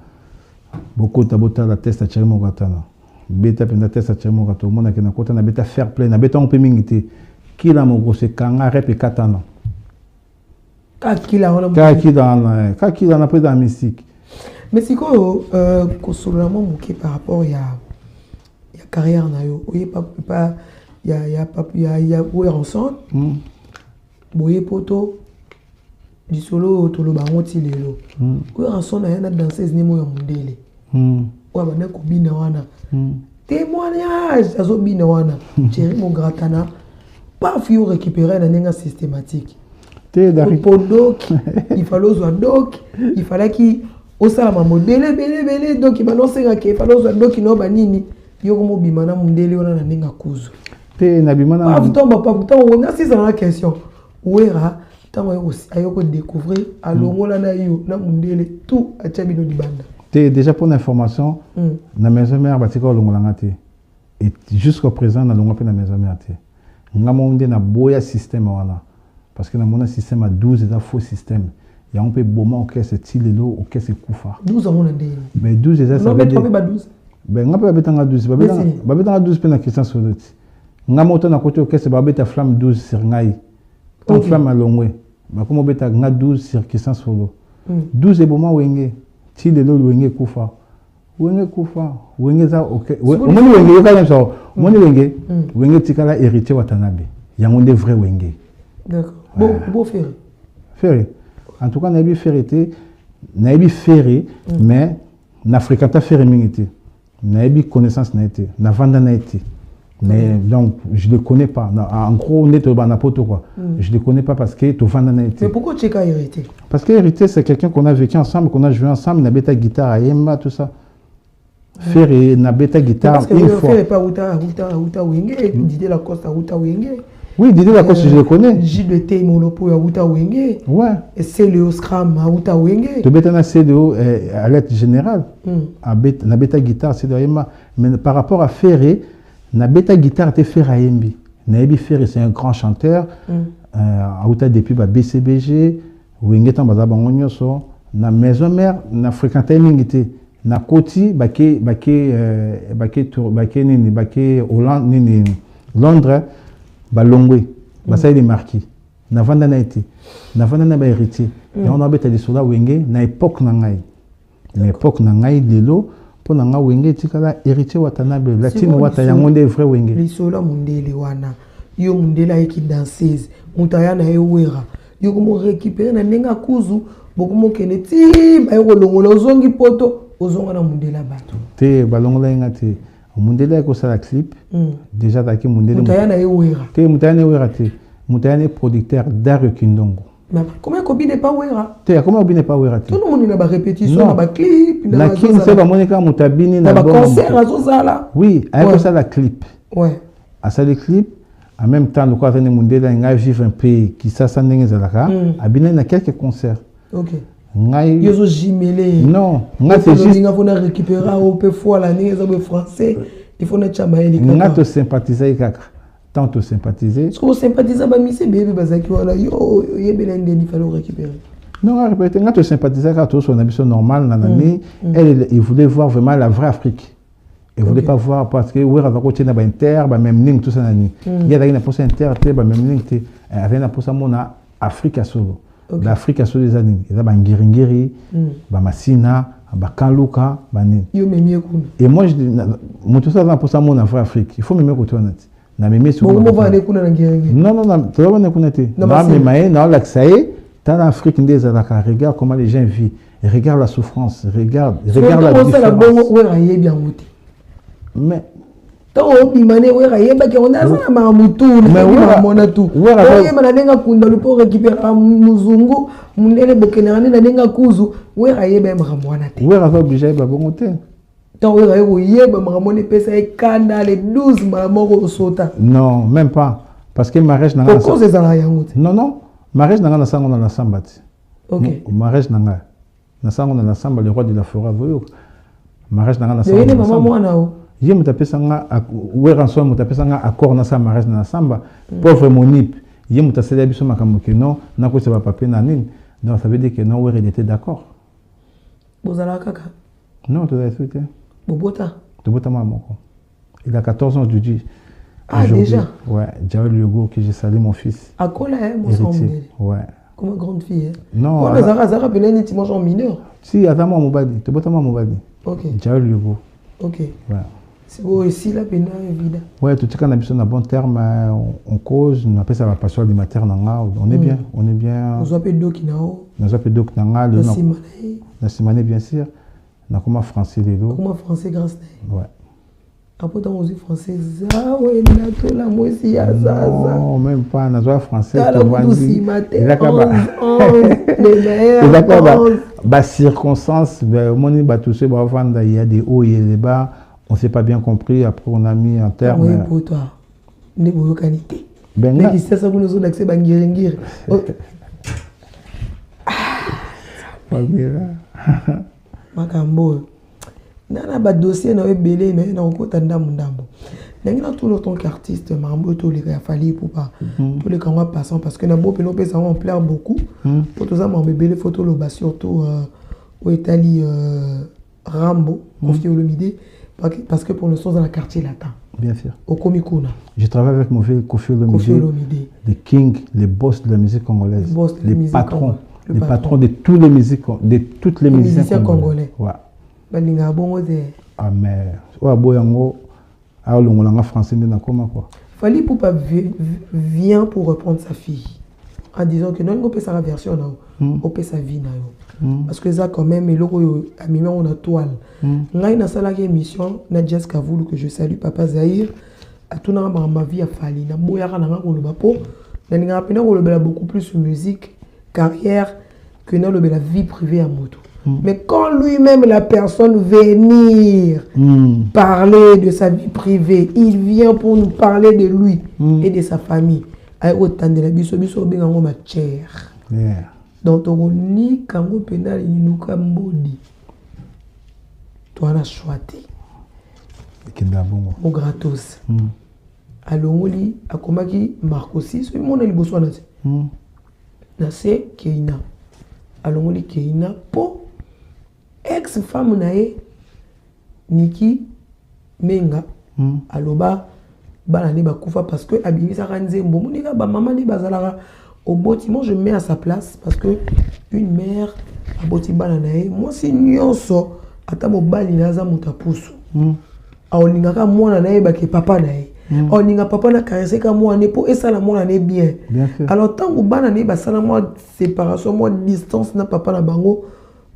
beaucoup ta botala test a tiré mon gatana. Beta penda test a mo kato mona kena kota na beta fair play na beta on peut mingité kila mo gose kanga rep katana ka kila na peu dans musique mais siko ko solama moké par rapport ya carrière na yo oye pas ya ouais ensemble boye poto du solo tolo ba ngoti lelo ouais ensemble na danseuse ni mo ya mondele ouais bana ko bina wana témoignage azo bina wana Thierry Mongratana pas fio récupérer la nenga systématique pour doc il fallait zo doc il fallait qui au salama modèle belé donc il balance que il fallait zo doc no banini yo ko mobima na mondele wana na nenga kuzo te na bimana pas pourtant on a 6 ans la question ouera tant ayoko découvrir alongola na yo na mondele tout a tchabino di banda. Déjà pour l'information, la maison mère batika longolangate et jusqu'au présent na longope na maison mère te. Nga monde na boya système wana parce que na mona système a 12 et faux système. Il y a un peu bon orchestre Tilelo, orchestre Koufa. 12 ans, on a dit. Mais 12, c'est ça. Non, mais 12. Ben, on peut mettre 12. On peut mettre 12 pour la Christian Soloti. On a monté à côté orchestre, on peut mettre flamme 12 sur Ngaï. Tant flamme à l'ongwe. Comment on peut mettre 12 sur Christian Solo. 12 est bon, Wenge. Tilelo, Wenge Koufa. Wenge Koufa. Wenge ça, ok. Wenge, il y a ça. Wenge Tikala héritier Watanabe. Il y a un vrai Wenge. D'accord. Bon, Ferré. En tout cas, on a eu ferré, mais on a fréquenté ferré minité. On a eu connaissance, on a vendu. Mais donc, je ne le connais pas. En gros, on est au n'importe quoi. Je ne le connais pas parce que tu vends. Mais pourquoi tu as hérité? Parce que hérité, c'est quelqu'un qu'on a vécu ensemble, qu'on a joué ensemble, on a bêta guitare à Yemba, tout ça. Ferré, on a bêta guitare. Parce que vous ne faites pas Outa Wenge, et puis Didier Lacoste à Outa Wenge. Oui, Didier Lacoste, je le connais. Gilles de Té Molopo à Outa Wenge. Ouais. Et CLO Scram à Outa Wenge. Tu bêta na CDO à l'aide générale. Na bêta guitare, c'est de Yemba. Mais par rapport à Ferré, na bêta guitare, tu fais Rayembi. Naebi Ferré, c'est un grand chanteur. À Outa depuis BCBG, Wenge Tambaza Bangonyoso. Na maison mère, na fréquenté Mingité. Na Koti, Baké Hollande, Londres. Balongwe, Basaï les marquis, na vandana été, na vandana ba héritier. Et on a bêta des soldats Wenge, na époque nangai. Na époque nangai lelo, pour nanga Wenge tikala héritier Watanabe, latine Wata yangonde vrai Wenge. Les soldats mundele wana, yo mundela eki danseuse, mutaya na ewera. Yo komo récupérer na nenga kuzu, bokomo keneti, ba rolongola ozongi poto, ozonga na mundela bato. Te balongola ngati. Mundele est la clip. Déjà d'accord Mundele. Mutayana Ewera. Mutayana Ewera te. Mutayana est producteur d'art Kindongo. Mais comment Kobi n'est pas Wera? Comment Kobi n'est pas Wera? Tout le monde n'a pas répétition, n'a pas clip. La kin c'est pas Monica Mutabini n'a pas concert à Zozala. Oui, avec ça la clip. Ouais. À ça le clip. En même temps, nous croisons Mundele a vivre un pays qui s'ascendait Zalaka. Abine na quelques concerts. Ok. Yozo Jimele. Non, moi c'est juste. Il faut récupérer au peu fois l'année les français. Il faut ne jamais les. On a te sympathiser kaka. Tant te sympathiser. Est-ce que vous sympathisez ba mi c'est bébé bazaki wala yo yebelende il fallait récupérer. Non, répétez, on a te sympathiser kaka tout son ambition normale nanani. Elle il voulait voir vraiment la vraie Afrique. Il voulait pas voir parce que ouais avec côté na ba inter ba même ligne tout ça nani. Il y a une poste inter ba même ligne te avec na poste mona Afrique à solo. L'Afrique a sur les années. Il y a Bangiringiri, Bamasina, Bakanluka, Banin. Et moi, je dis, tout ça pour ça, mon Afrique. Il faut me mettre au tournant. Non, tu vas me connecter. Non, mais l'accès, dans l'Afrique, regarde comment les gens vivent. Regarde la souffrance. Regarde la différence. Mais. Tant on mane wera yeba ke on a ça mamutu na mona tu oye mana nenga kunda lupo récupérer muzungu mundele bokenani na nenga kuzu wera yeba makamwana te wera va obligé ba bongote tant wera yeba makamone pesa e kanda les 12 mamoko sota non même pas parce que mariage nanga cause ezala yango te non mariage nanga na sango na la sambati OK mariage nanga na sango na la samba le roi de la forêt voyo mariage nanga na sango yene maman mwana o je me tapais sanga ouais rançon me tapais sanga accord na sa mariage na samba pauvre monip je me tapais la biso makambo que non na ko se va papier na nini donc ça veut dire que non ouais il était d'accord bozala kaka non tu as souhaité bobota mamoko il a 14 ans aujourd'hui déjà ouais Jaël Lugo que j'ai salé mon fils à quoi là mon sang ouais comme une grande fille non on Zara benani ti en mineur si atama mobali tu bota mobali OK Jaël Lugo OK ouais. C'est beau ici la peine évidemment. Ouais, tout ce qu'on a besoin d'un bon terme, on cause, on appelle ça la passion alimentaire on est bien, on est bien. On appelle doc nao. On appelle doc nanga le nom. La simane bien sûr. On a comment français les dos. Comment français grâce. Ouais. Après dans musique française, ah ouais, na to la moisi ya ça. Non, même pas na joie français to vandi. Bah circonstances, moni ba touché ba vanda, il y a des hauts et des bas. On ne s'est pas bien compris, après on a mis un terme. Oui, pour toi. Ne vous qualité. Ben là. Mais qui sait ça vous nous on accès bangiringir. Makambo. nana ba dossier na belé mais na ko tanda mundambo nangina tout le temps qu'artiste mambo to les fali pour pas tous les camps passant parce que na bo pelo pesa on plaire beaucoup pour tout ça mambo belé photo lo ba surtout au Italie Rambo confié au Lomide parce que pour le sens dans la quartier latin bien sûr au Komikuna je travaille avec mon vieux Kofi Olomide les kings les boss de la musique congolaise les patrons les patrons de tous les musiques de toutes les musiciens congolais ouais balinga bongo de ah mais wa boyango a longolanga français ndena comment quoi Fally Ipupa vient pour reprendre sa fille en disant que non on peut sa version là on peut sa vie na yo parce que ça quand même eloko amima on a toile ngai na sala ki émission na Jessica Voulou que je salue papa Zahir a tout na ma vie à Fally na boyaka na ngolo bapo na ninga pena ko lobela beaucoup plus sur musique carrière que na lobela vie privée à moto. Mais quand lui-même, la personne venir parler de sa vie privée, il vient pour nous parler de lui et de sa famille. Aïe autant de la biso bengango ma chair. Donc on ni kango penal ni kambodi. Toi na choité. Mon gratos. Alongoli akomaki Marcosi, so mon liboso na se. Na se Keina. Alongoli Keina po ex-femme nae Niki Menga aloba bana ne bakufa parce que abimisa kanzembo monika ba maman ne bazalaka au boti. Moi je mets à sa place parce que une mère a boti bana nae moi si nyonso ata mobali naza mutapusu aolingaka mwana nae bake papa nae oninga papa na caressé ka mwana po et ça la mwana ne bien alors tant que bana ne basala moi séparation moi distance na papa na bango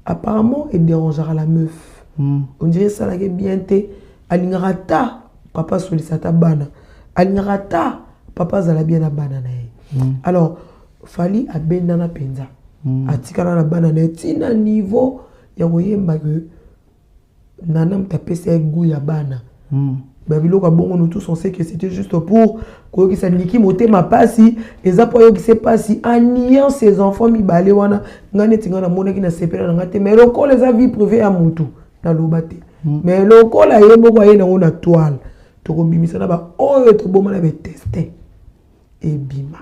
apparemment il dérangera la meuf on dirait ça la bien té alingata papa solisata bana alingata papa zala bien na bana na alors Fally a benda na penza atikala na bana na tina niveau ya koyemba que nana mtapesa goût ya bana babilo ka bongo nous tous on sait que c'était juste pour que ça niki moté ma pasi les apoyo qui sait pas si aniant ses enfants mi balé wana ngane tinga na mona ki na sepela ngate mais loko les avis privés à mutu na lobate mais loko la yebo kwa yena on a toile to ko bimisa na ba oyo to boma na be tester et bima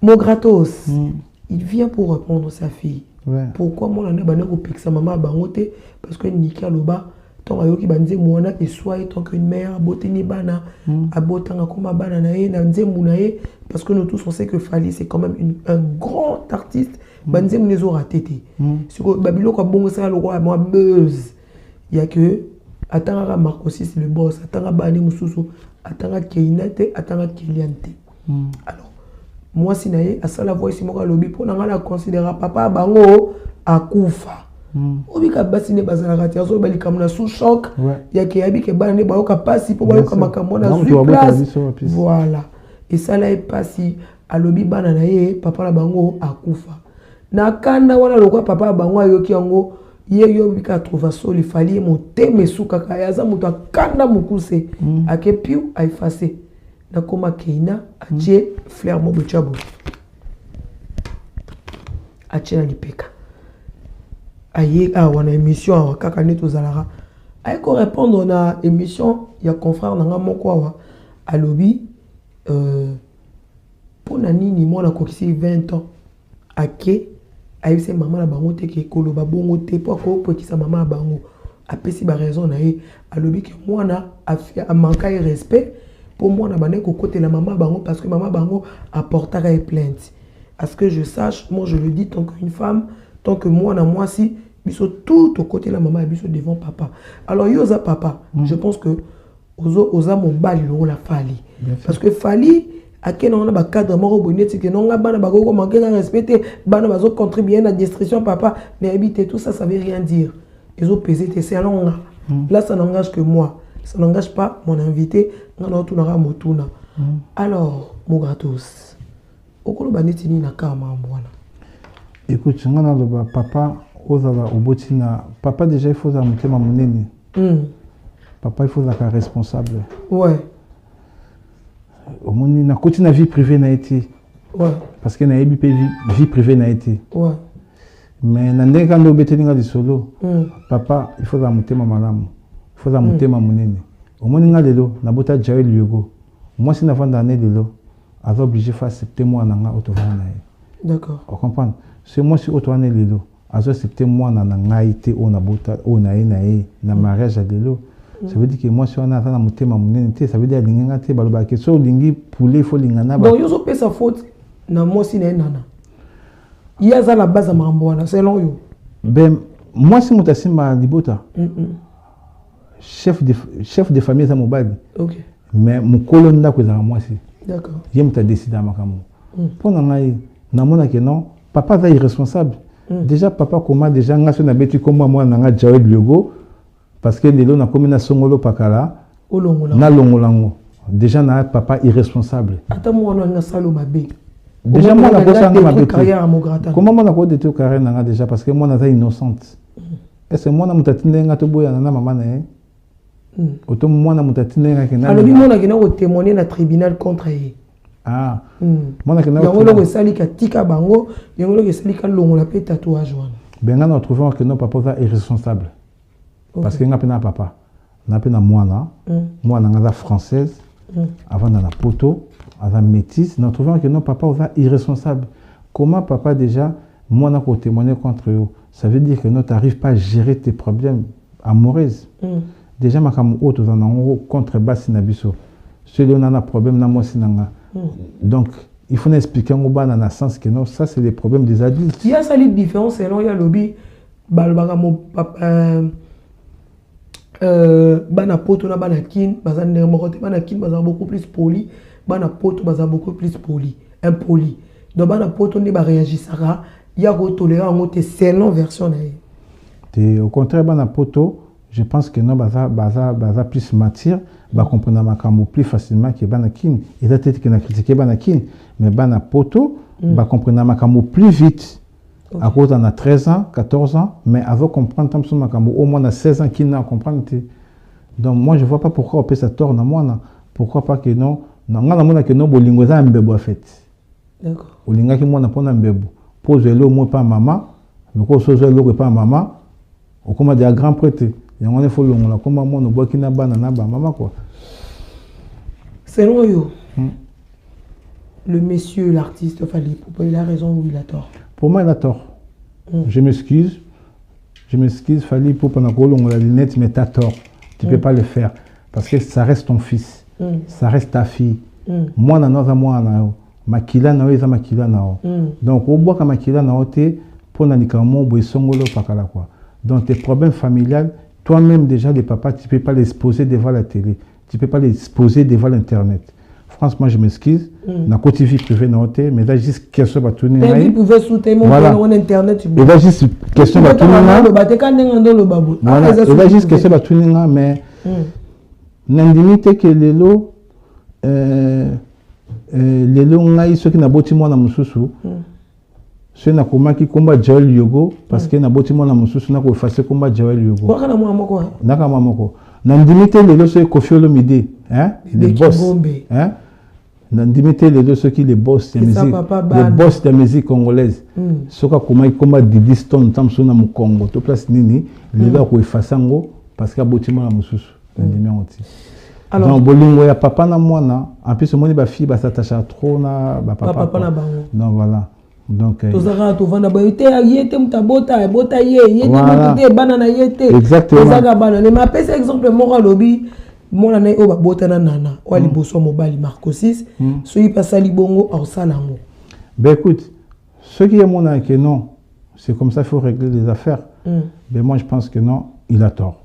mon gratos il vient pour reprendre sa fille pourquoi moi na bana ko pixa maman bangote parce que Niki aloba tant ayoki banze mwana et soit tant qu'une mère botini bana abotanga koma bana na ye na nzembu na ye parce que nous tous on sait que Fally c'est quand même un grand artiste banze mnezo ratete sur babilo ko bongo ça le roi moi buzz il y a que atanga Marco 6 le boss atanga bani mususu atanga Keinate atanga Kiliante alors moi si naye asala voice moka lobi pour na la considérer papa bango akufa obika basi ne bazala kati azo bali kamna sous choc ya ke abike bana ne bayoka pasi po bayoka makambo na sur place voilà et ça là est pasi alobi bana na ye papa na bango akufa na kanda wana lokwa papa bango ayoki yango ye yo bika trouva soli Fally moteme suka kaya za muto akanda mukuse ake piu a effacer na koma Keina atie Flair Mobo Chabo atie na lipeka aye wana émission kaka neto zalara ay ko répondre na émission ya confrère nanga moko wa alobi pona nini mwana kokisi 20 ans ake ayise maman na bango te ke koloba bongo te po ko pokisa maman na bango apesi ba raison na ye alobi ke mwana a manqué respect pour mwana bane ko côté la maman bango parce que maman bango apportera plainte à ce que je sache moi je le dis tant qu'une femme tant que moi na moi si biso tout au côté la maman et biso devant papa alors yoza papa je pense que oza mon bali lo la Fally parce que Fally a ken on a ba cadre moko boneti que non bana ba ko manquer de respecter bana bazo contribuer à la destruction papa mais habiter tout ça ça veut rien dire ils ont pesé tes c'est long là ça n'engage que moi ça n'engage pas mon invité ngana tout na motuna alors mon gratos okolo baneti ni na kama mwana. Écoute, papa, papa déjà il faut monter ma monnaie. Papa il faut être responsable. Ouais. Au moins na côté na vie privée na été. Ouais. Parce que na vie privée na été. Ouais. mais nandé quand on bête ninga solo papa il faut monter ma malamu il faut monter ma monene au moins ninga lelo na bota Joël Yogo moi si na fin d'année lelo a obligé faire accepter moi nanga autovana. D'accord. On comprend c'est moi si autovana lelo a accepter moi nanga été on a bota on a na mariage à lelo. Ça veut dire que moi si on a na monter ma monene ça veut dire linga te baloba que so lingi poulet il faut lingana ba. Donc yo so pe sa faute na moi si na nana. Il y a ça la base à Marambouana, c'est long yo. Ben, moi, si je suis Libota, chef de famille, c'est mon bad. Ok. Mais mon colonne là, c'est moi aussi. D'accord. Je me décidé à ma caméra. Pour non, papa est irresponsable. Déjà, papa, comment déjà, on a bêtu comme moi, on a Joël Yogo, parce que les gens ont commis un songolo pakala. Na longolango. Déjà, na papa irresponsable. Attends, moi, on a un salo mabé. Déjà, moi, on a besoin de ma bêtise. Comment moi, on a des carrières déjà parce que moi, on est innocente. Est-ce que moi, on a des maman autant moi, on a des alors, moi, on a témoigné dans le tribunal contre elle. Ah. Moi, on a des sali ka tika bango, il y a des sali ka longo la paix tatouage. Ben, nous trouvons que nos papas est irresponsable. Parce que nous avons un papa. Nous avons un moine. Moi, on a une française. Avant, on a un poteau. À métis, nous trouvons que nos papas sont irresponsables. Comment papa déjà, moi, on a témoigné contre eux. Ça veut dire que nous n'arrives pas à gérer tes problèmes amoureux. Déjà, ma femme haute, on a contre basse nabiso. Celui on a un problème, na moi sinanga. Donc, il faut expliquer au bas dans le sens que non, ça c'est les problèmes des adultes. Il y a ça les différences, selon il y a lobby, balbaga mon papa. Bana poto na bana kin, bazan ne mokote bana kin bazan beaucoup plus poli. Bana poto baza beaucoup plus poli, impoli. Donc bana poto ne ba réagissera, il y a tolérant en moté selon version na. Au contraire bana poto, je pense que non baza plus matière, ba comprendre ma kambo plus facilement que bana kin. Il a peut-être que na critiquer bana kin, mais bana poto ba comprendre ma kambo plus vite. À cause on a 13 ans, 14 ans, mais avant comprendre tant ma kambo au moins on a 16 ans qui n'a comprendre. Donc moi je vois pas pourquoi on peut ça tort na moi. Pourquoi pas que non. Non, on a que non bolingo za mbebo fait. D'accord. Olinga ki mona pona mbebo. Pose le mot pas maman, le ko sozo le pas maman. O comme des grands prêtres. Il y a un faut longo la comme moi no bois ki na bana na ba maman quoi. Selon yo. Le monsieur l'artiste Fally Ipupa, il a raison ou il a tort? Pour moi il a tort. Je m'excuse. Fally Ipupa na ko longo la lunette mais tu as tort. Tu peux pas le faire parce que ça reste ton fils. Ça reste ta fille. Moi, makila na eza makila na o. Donc, au bois ka makila na o te pour na nikamo boy songolo pakala quoi. Donc, tes problèmes familiaux, toi-même déjà les papas, tu peux pas les exposer devant la télé. Tu peux pas les exposer devant l'internet. Franchement, je m'excuse. Na côté vie privée na o te, mais là juste question va tourner. Mais vous pouvez soutenir mon internet. Et là juste question va tourner. Voilà. Et là juste question va tourner mais n'indimité que les lots ngai ceux qui n'a boti moi na mususu ceux na koma qui combat Joël Yogo parce que na boti moi na mususu na ko effacer combat Joël Yogo wakana moi moko naka mamoko n'indimité les lots ceux Koffi Olomide hein les boss hein n'indimité les lots ceux qui les boss de musique les boss de musique congolaise ceux qui koma qui combat Didi Stone tamso na mu Congo to place nini les lots ko effacer ngo parce que boti moi na mususu. Alors, donc, bolingo ya papa na mwana, en plus, mon ba fille, s'attache trop na papa na bango. Donc voilà. Donc, tozara to vanda ba yete mutabota, bota yete muté banana yete. Exactement. Tozara banana. Mais après cet exemple, mon lobby, mon na o ba bota na nana, o ali boso mobali Marco 6, soyi pasali bongo au salango. Ben écoute, ce qui est mon que non, c'est comme ça il faut régler les affaires. Ben moi je pense que non, il a tort.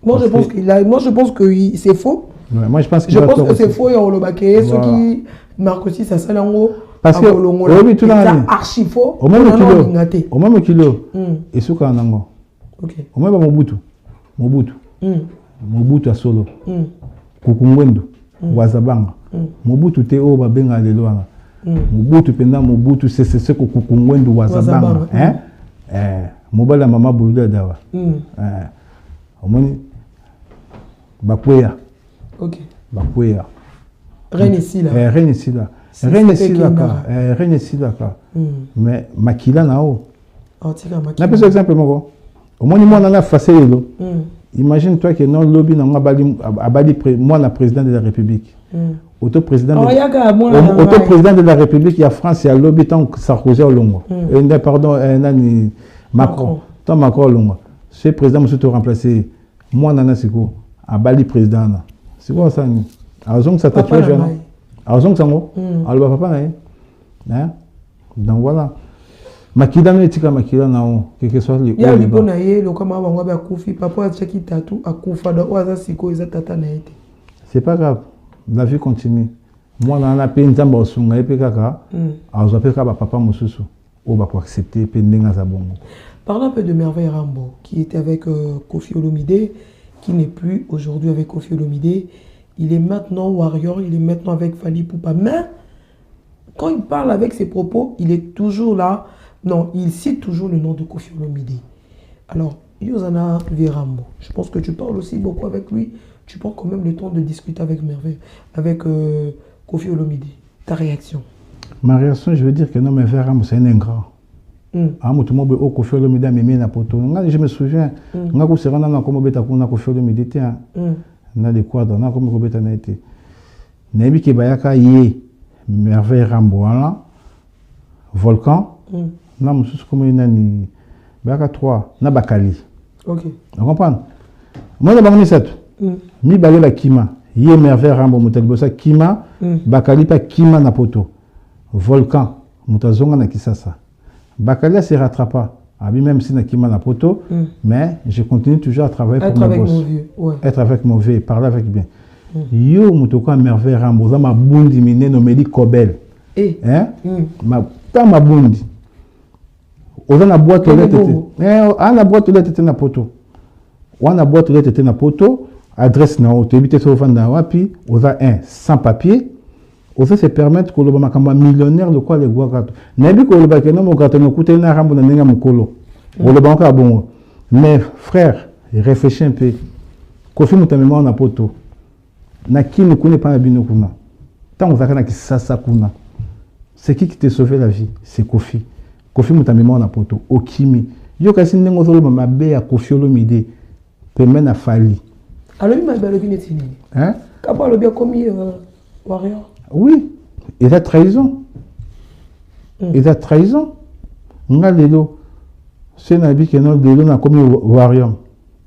Moi je pense que c'est faux. Ouais, moi je pense que c'est faux et on le baquet ceux qui Marco 6 à salango parce que oui tout là archi faux. Au même kilo. Et ce qu'on a nango. OK. Au même Mobutu a solo. Kukungwendo wazabanga. Mobutu te o ba benga lelo wana. Mobutu penda Mobutu c'est kukungwendo wazabanga hein. Mobala mama buluda dawa. Omoni bakweya. OK. Bakweya. Rien ici là. Rien ici là. Rien ici là. Mais makila nao. Na pesa exemple moko. Au moins moi na facile lo. Imagine toi que non lobby na abali moi na président de la République. Auto-président de la République, il y a France, il y a lobby tant Sarkozy au Longo. Pardon, nani Macron. Tant Macron au Longo. Ce président monsieur te remplacer. Moi nana siko abali président na. C'est quoi ça ni? Azong ça tatouage jeune. Azong sango. Alors papa na. Hein? Donc voilà. Makida no etika makida na o quelque soit les. Ya lipo na ye lo kama bango ba kufi papa a chaki tatou akufa do waza siko eza tata na été. C'est pas grave. La vie continue. Moi, dans la peine, je suis en train de papa Moussousou. On va accepter. Parlons un peu de Merveille Rambo, qui était avec Koffi Olomide, qui n'est plus aujourd'hui avec Koffi Olomide. Il est maintenant Warrior, il est maintenant avec Fally Ipupa. Mais quand il parle avec ses propos, il est toujours là. Non, il cite toujours le nom de Koffi Olomide. Alors, Yosana Rambo, je pense que tu parles aussi beaucoup avec lui. Tu prends quand même le temps de discuter avec Merveille, avec Koffi Olomide. Ta réaction? Ma réaction, je veux dire que non, Merveille Rambo, c'est un ingrat. Koffi Olomide a mis na poto. Je me souviens, on a couché dans comme beta kuna Koffi Olomide tiens. Na de quoi dans comme beta na été. Nebi ke bayaka yé Merveille Rambo là. Volcan. Na mususu comme nani. Bayaka 3 na Bakali. OK. Tu comprends? Moi na bango ça. Mi balé la Kima, yé Merveille Rambo Moutalibosa Kima, Bakali pa Kima na poto. Volcan, Moutazonga na Kisasa. Bakali se rattrapa, abi même si na Kima na poto, mais je continue toujours à travailler être pour avec mon boss. Mon vieux, ouais. Être avec mon vieux, parler avec bien. Yo Moutoko Merveille Rambo, za ma bundi mine no meli Kobel. Hein? Ma bundi. Oza na boîte aux lettres. Na boîte aux lettres na poto. On a boîte aux lettres na poto. Adresse na auto éviter sur vendre wapi oza un sans papier oza se permettre que le makamba millionnaire le quoi les gwa gato na bi ko le ba keno mo gato no kuté na rambo na nenga mukolo o le banka bon mais frère réfléchis un peu Koffi mutamema na poto na kini kune pa bino kuna tant oza kana kisasa kuna c'est qui te sauvé la vie c'est Koffi mutamema na poto okimi yo kasi ndengo zolo mabe ya Koffi Olomide pemena na Fally. Alors, il m'a dit que hein? Quand on a bien commis Warrior. Oui, il a trahison. Il a trahison. On a les deux. C'est un habit qui a commis Warrior.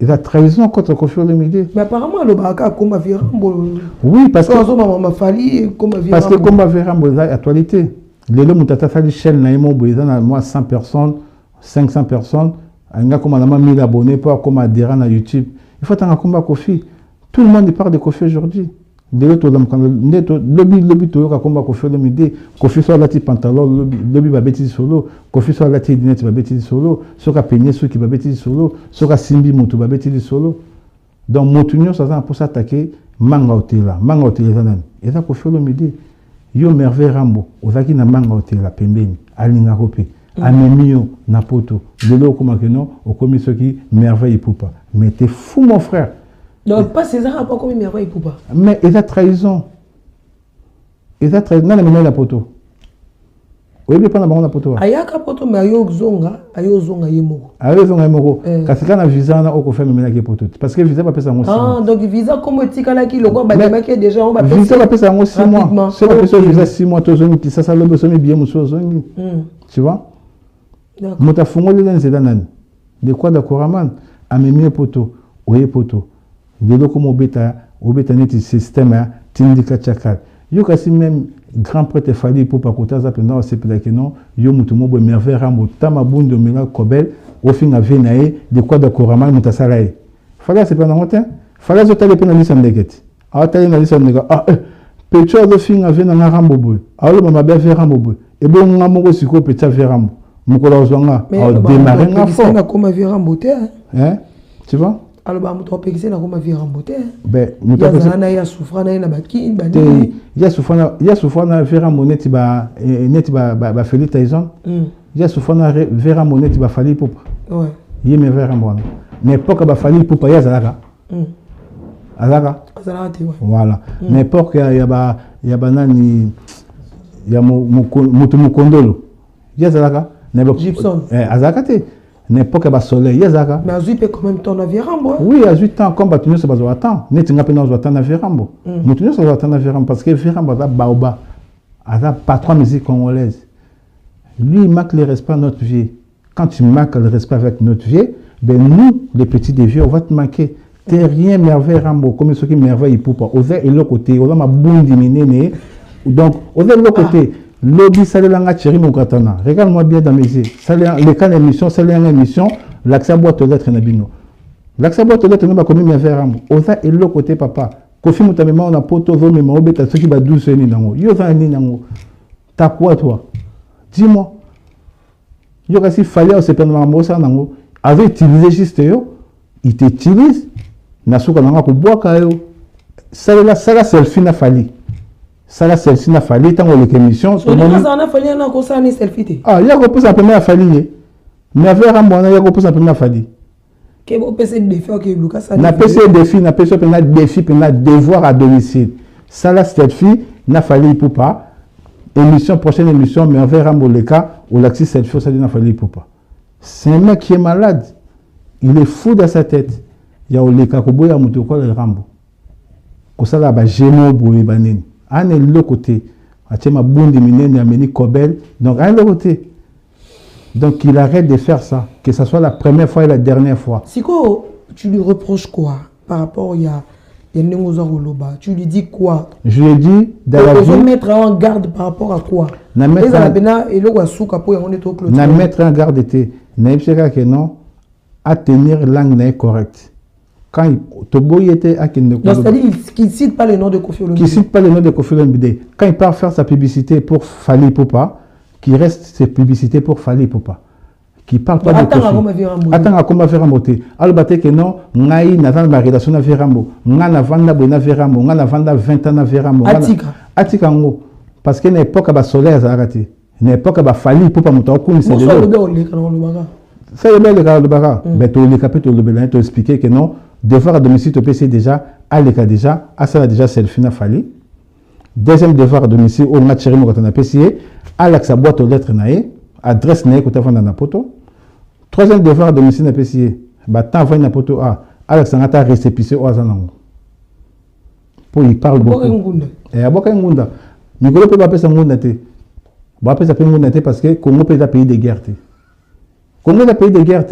Il a trahison contre Koffi Olomide. Mais apparemment, le Baraka comme Rambo. Oui, parce que. Parce que comme Rambo, il y a actualité. Les deux Moutata Fally chaîne naïmo boisana moi 100 personnes, 500 personnes. Il y a comme 1000 abonnés pour comme adhérents à YouTube. Il faut un combat Koffi. Tout le monde parle de Koffi aujourd'hui. De l'autre, lobby to combat Koffi Olomide. Koffi soit la petite pantalon, lobby va bêtiser solo. Koffi soit la petite dinette va bêtiser solo. Soka peigner ceux qui va bêtiser solo. Soka simbi moto va bêtiser solo. Donc Motunio ça pour s'attaquer manga otela zanan. Et ça Koffi Olomide. Yo Merveille Rambo. Ozaki na manga otela pembeni. Alinga kope. Anemio na poto. De l'eau comme non au commis ceux qui Merveille Ipupa. Mais t'es fou mon frère. Donc pas César pas comme Merveille Ipupa. Mais il a trahison. Il a trahison. Non mais la poto. Oui mais pas na bango na poto. Ayaka poto mais ayo zonga yemoko. Ayo zonga yemoko. Kasi kana visa na oko faire même na poto. Parce que visa pas pesa ngo 6 mois. Ah donc visa comme tikala ki loko ba demaki déjà on va pesa. Visa pas pesa ngo 6 mois. C'est pas pesa visa 6 mois to zongi ki ça lobe somi bien muso zongi. Tu vois? Mota fungoli na nzela nani de quoi d'accord man amemi poto oye poto de loko mobeta neti système tindika chakal yo kasi même grand prêtre Fally Ipupa kota za pena c'est peut-être que non yo mutu mobo Merveille Rambo tama bundo mela Kobel au fin a venae de quoi d'accord man mutasalae Fally c'est pas non temps Fally zo tale pena lisa ndeketi a tale na lisa ndeka Petro zo fin a vena Rambo boy a lo mama be Rambo boy e bo ngamo siko Petro Rambo. Mukolo zonga a démarré na fort na comme vie ramboté hein tu vois alors ba muto pekise na comme vie ramboté ben muto pekise na ya souffrana na baki bani ya souffrana vera moneti ba Fally Tyson ya souffrana vera moneti ba Fally Ipupa ouais ye me vera mbona n'époque ba Fally Ipupa ya zalaka azalaka voilà n'époque ya ba nani ya mutu mukondolo ya zalaka Gibson. Azakate. N'importe quel soleil, yazaka. Mais Azui peut quand même ton Avierambo. Oui, à 8 ans, comme Batunio se base au temps. N'était pas dans un Avierambo. Nous tenons sur un Avierambo parce que Avierambo a Baoba. A pas trois musiques congolaises. Lui, il marque le respect à notre vie. Quand tu marques le respect avec notre vie, ben nous, les petits des vieux, on va te manquer. T'es rien merveille Rambo, comme ceux qui merveillent pour pas. Oser et l'autre côté, on a ma boum diminué. Donc, oser l'autre côté. Lobby Salélanga Thierry Moukatana. Regarde-moi bien dans mes yeux. Les cas d'émission, c'est l'émission, l'accès à boîte aux lettres Nabino. L'accès à boîte aux lettres n'a pas commis mes verres. Osa et l'autre côté, papa. Kofi Moutamema, on a poto, mais on a ceux qui va douce ni nango. Yosa ni nango. T'as quoi, toi? Dis-moi. Yoga si fallait au CPN Mosa nango. Avait utilisé juste yo. Il t'utilise. Nasuka nanga ko bois kayo. Ça là, selfie n'a fallu. Ça là, selfie n'a fallu. Tant que l'émission. On a fallu un an ça ni selfie. Ah, il y a repoussé la première fallu. Mais avec Rambo, il y a repoussé la première fallu. Que vous PC défi que Lucas a. Na PC défi, na PC na défi, na devoir à domicile. Ça là, selfie n'a fallu pour pas. Émission prochaine émission, mais avec Rambo le cas où l'axis selfie ça n'a fallu pour pas. C'est un mec qui est malade. Il est fou dans sa tête. Il y a le cas où il y a le Rambo. Comme ça là, gémo boue banane. Un est le côté. Ma bonne minene a mené Kobel. Donc un de l'autre côté. Donc il arrête de faire ça, que ce soit la première fois et la dernière fois. Si quoi, tu lui reproches quoi par rapport à tu lui dis quoi? Je lui dis de mettre en garde par rapport à quoi? Mettre en garde était que non à tenir langue correcte. Quand il était à c'est-à-dire qu'il ne cite pas le nom de Kofi Olomide. Qui cite pas le nom de Kofi Olomide. Quand il part faire sa publicité pour Fally Ipupa, qui reste ses publicités pour Fally Ipupa. Qui parle pas de Kofi. Attends à comment faire monter. Albate que non, ngai nazan ba relation na Verambo. Ngana vanda bona Verambo, ngana vanda 20 ans na Verambo. Atika ngo parce que n'époque ba solaire zarati. N'époque ba Fally Ipupa moto ko ni c'est ça est bien le cas de Baka. Mais tu le capite le belin, tu expliquer que non, devoir à domicile au PC déjà, à l'écart déjà, à ça déjà c'est le final Fally. Deuxième devoir à domicile au match Thierry Moukatana PC, à l'accès boîte aux lettres naé, adresse naé que tu as vendu dans poto. Troisième devoir à domicile na PC, bah t'as vendu dans poto à l'accès ngata récépissé au azanango. Pour il parle beaucoup. Et à boka ngunda. Mikolo peut pas passer ngunda te. Ba passer pe ngunda te parce que Congo peut pays de guerre te. Congo est un pays de guerre.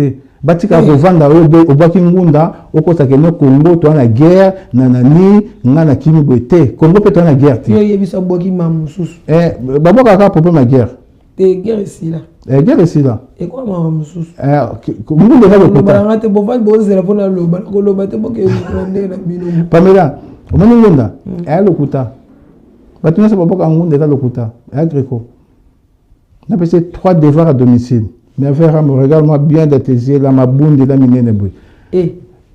Batika revanda au baki ngunda au côté que no Congo to na guerre nanani ngana kimi boete Congo peut na guerre. Yo yebisa boki mamususu. Baboka ka problème la guerre. Guerre ici là. Guerre ici là. Et quoi mamususu? Ngunda va le côté. Ba ngate bova boze la pona loba ko loba te boke ngande na bino. Pamela, o mani ngunda le côté. Batuna sa baboka ngunda le côté. Greco. On a passé 3 devoirs à domicile. Mais regarde-moi bien de tes yeux, là, ma boune de la minene.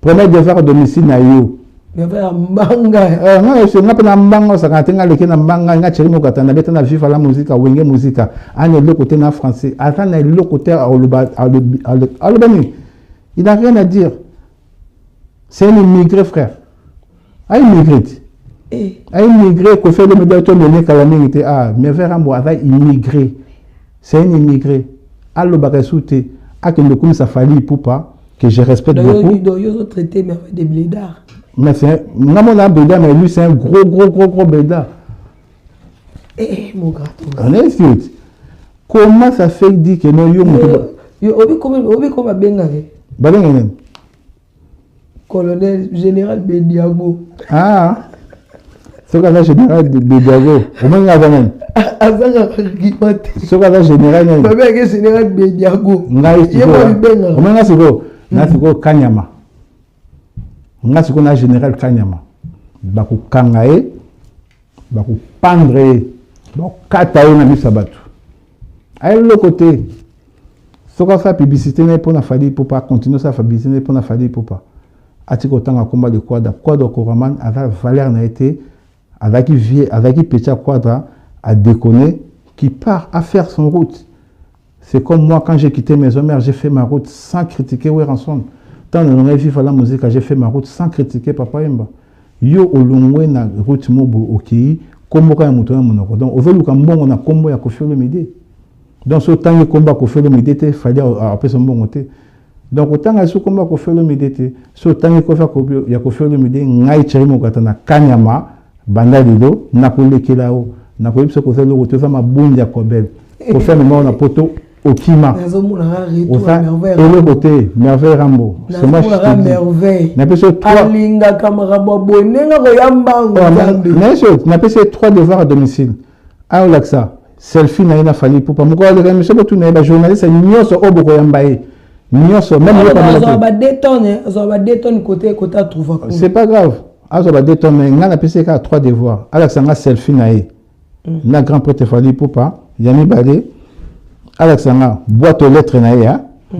Premier devoir à domicile, na yo. Mais mbanga. Non, je n'ai pas mbanga, ça quand on a mbanga, on a cherché nos katana, on a vivre la musique, on a musique, on est le côté na français, on est le côté à l'Albanie. Il n'a rien à dire. C'est un immigré, frère. Un immigré. Un immigré, qu'on fait le médaille, on est calamité. Ah, mais vers moi, avec immigré. C'est un immigré. Allo Bakasouté, à que le coup ça Fally Ipupa, que je respecte beaucoup. Il y a traité mais avec des blédards. Mais c'est un blédard, mais lui c'est un gros blédard. Mon gars. On est sûr. Comment ça fait dire que non, comment bien colonel général Bediago. Ah, c'est quoi le général Bediago? Au moins, il y a ce qu'on a général général Bediago. On Kanyama. On a général Kanyama. Baku Kangae, Baku Pandre, Baku Katae na Misabatu. À l'autre côté, ce qu'on fait publicité pour la Fally pour pas continuer sa publicité pour la Fally pour pas. Atiko tanga combat de quadra, quadra Koraman avec Valère n'a été avec petit quadra à déconner, qui part à faire son route. C'est comme moi, quand j'ai quitté mes mères, j'ai fait ma route sans critiquer Weranson. Tant que j'ai vécu la musique, j'ai fait ma route sans critiquer Papa Yemba. Yo olongwe na route mobo oki, kombo ka muto na monoko. Donc, au velu kambo on a kombo ya Kofi Olomide. Donc, autant que combat qu'on fait le méditer, il fallait après son bon côté. Donc, autant que combat qu'on fait le méditer, autant que fait le méditer, ngai cheri mo katana kanyama, banda lido, nakole kelao, nakole biso ko zelo ko ma bundi ya kobel. Ko faire le mot na poto okima. Et le côté merveille Rambo. C'est moi merveille. Na peso 3 alinga kamara bobo nenga ko yambango. Na peso 3 devoirs à domicile. Ah laksa. Selfie na ina fali pour pas mo ko le remission tout na journaliste nyoso oboko yambaye. Nyoso même le pas ba détonner, ça va détonner côté trouver. C'est pas grave. Azo ba détonner ngana pese ka 3 devoirs. Alexa nga selfie na e. Na grand prêtre fali pour pas yami balé. Alexa nga boîte aux lettres na e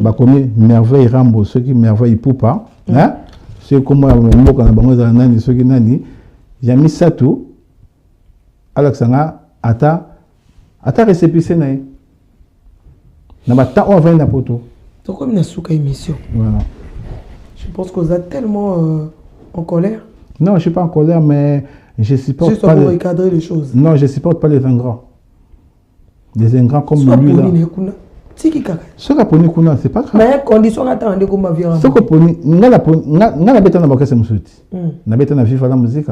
ba komi merveille Rambo ce qui merveille pour pas hein. C'est comme mboka na bango za nani ce qui nani yami satu. Alexa nga ata récépissé na e. Na ba ta on va na poto. C'est comme une souka émission. Voilà. Je pense que vous êtes tellement en colère. Non, je ne suis pas en colère, mais je supporte juste pas. Juste pour recadrer les choses. Non, je ne supporte pas les ingrats. Des ingrats comme lui là. Ce qui c'est pas grave. Mais condition attendez comme ma vie. Ce que poni, n'a bête na bakase musuti. Na bête na vivre la musique.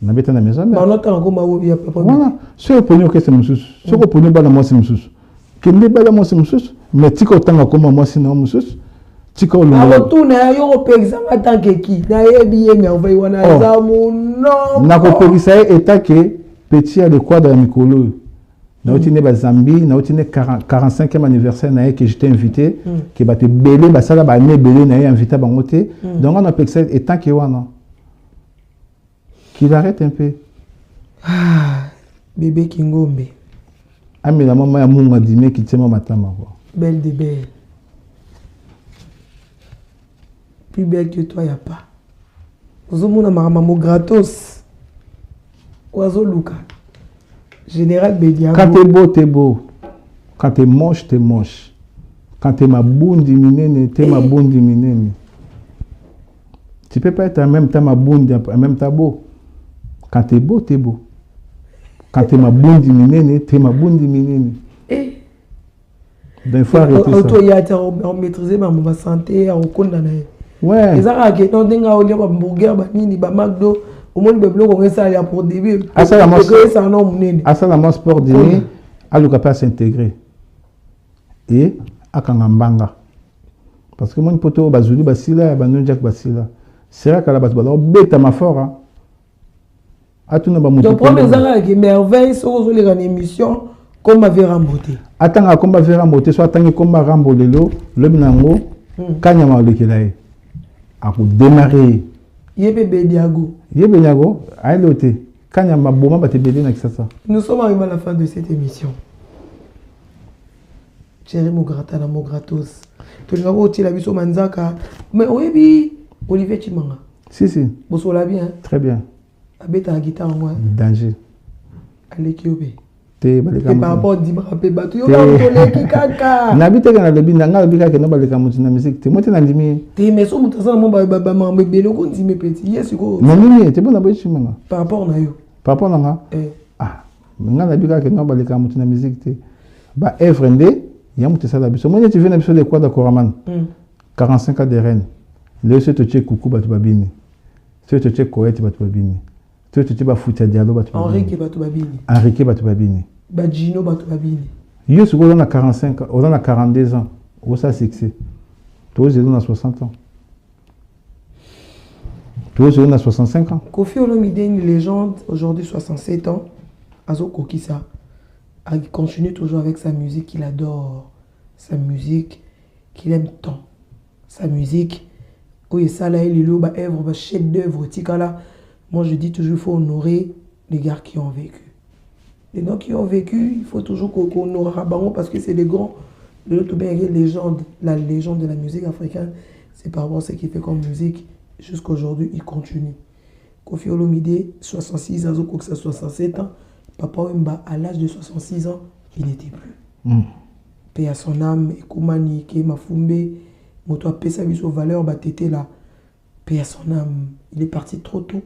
Na bête na maison. Mais on attend comme ma vie papa. Voilà. Ce que poni que c'est musuti. Ce que poni ba na moi c'est musuti. Que ne ba na moi c'est musuti. Mais tiko tanga comme moi c'est non musuti. Tiko lo. Alors tout na yo pe exam attend que qui. Na yebi merveille wana zamu non. Na ko pegisa eta que petit a de quoi dans mikolo. Na otine ba Zambie, na otine 45e anniversaire na que j'étais invité que ba te belé ba sala ba né belé na invité ba ngoté. Donc on a pegisa eta que wana. Qu'il arrête un peu. Ah, bébé Kingombe. Ami la maman ya munga dîner qui tient matama quoi. Belle de belle. Plus belle que toi, il n'y a pas. Vous avez maman gratos. Oiseau Luca. Général Bediago. Quand t'es beau, t'es beau. Quand t'es moche, t'es moche. Quand t'es ma bondi minene, t'es ma bondi minene. Tu peux pas être en même temps ma bondi, en même temps beau. Quand t'es beau, t'es beau. Quand t'es ma bondi minene, t'es ma bondi minene. Donc il faut arrêter ça. Auto ya ta maîtriser ma santé, on condamner. Ouais. Les arabes qui ont des gars ba burger ba nini ba McDo, au monde be bloc on ça pour début. Ça ça non munene. À ça la sport dîner, à le capable s'intégrer. Et à Kangambanga. Parce que mon poto bazuli basila ba non Jack basila. C'est là que la base ba beta ma fort. À tout na ba mutu. Donc premier arabes qui merveille sur les grandes émissions comme avait ramboté. Attends comme avait ramboté soit attends comme rambo lelo, le binango kanyama le kelaye. A pour démarrer. Yebe Bediago. Yebe Bediago, aïe l'autre. Quand il y a ma bombe, tu es bien ça. Nous sommes arrivés à la fin de cette émission. Chéri Mograta, na Mogratos. Tu as vu la biso Manzaka. Mais oui, Olivier Chimanga. Si. Vous la bien. Très bien. Abeta la guitare moi. Danger. Allez Kyobe. Et par rapport à Dimara Pebatu, il y a un qui caca. N'habite que dans le bin, dans le bin, que nous balika la musique. Tu montes dans l'imi. Tu mais son mutation mon baba maman bébé qu'on dit mes petits. Yes go. Non non, tu peux n'aboyer Chimanga. Par rapport à yo. Par rapport à nga. Ah, maintenant la bin que nous balika la musique. Bah Evrende, il y a muté ça la biso. Moi tu viens biso de quoi de Koraman. 45 ans de reine. Le se te check coucou batu babini. Se te check Koweït batu babini. Tu vas foutre dialogue batu babini. Enrique batu babini. Badjino batu babini. Yo ce qu'on a 45 ans, on a 42 ans. Où ça succès. Toi on a 60 ans. Toi on a 65 ans. Kofi Olomide une légende, aujourd'hui 67 ans. Azo Kokisa. Il continue toujours avec sa musique qu'il adore. Sa musique qu'il aime tant. Sa musique où il ça là il est là œuvre chef d'œuvre tikala. Moi, je dis toujours qu'il faut honorer les gars qui ont vécu. Les gens qui ont vécu, il faut toujours qu'on honore Rabango parce que c'est des grands. De l'autre bien, la légende de la musique africaine, c'est par rapport à ce qu'il fait comme musique. Jusqu'à aujourd'hui, il continue. Kofi Olomide, 66 ans, Zoko, 67 ans. Papa Wemba, à l'âge de 66 ans, il n'était plus. Paix à son âme, Ekoumani, Mafumbe, Moto a payé sa valeur, Tété là. Paix à son âme. Il est parti trop tôt.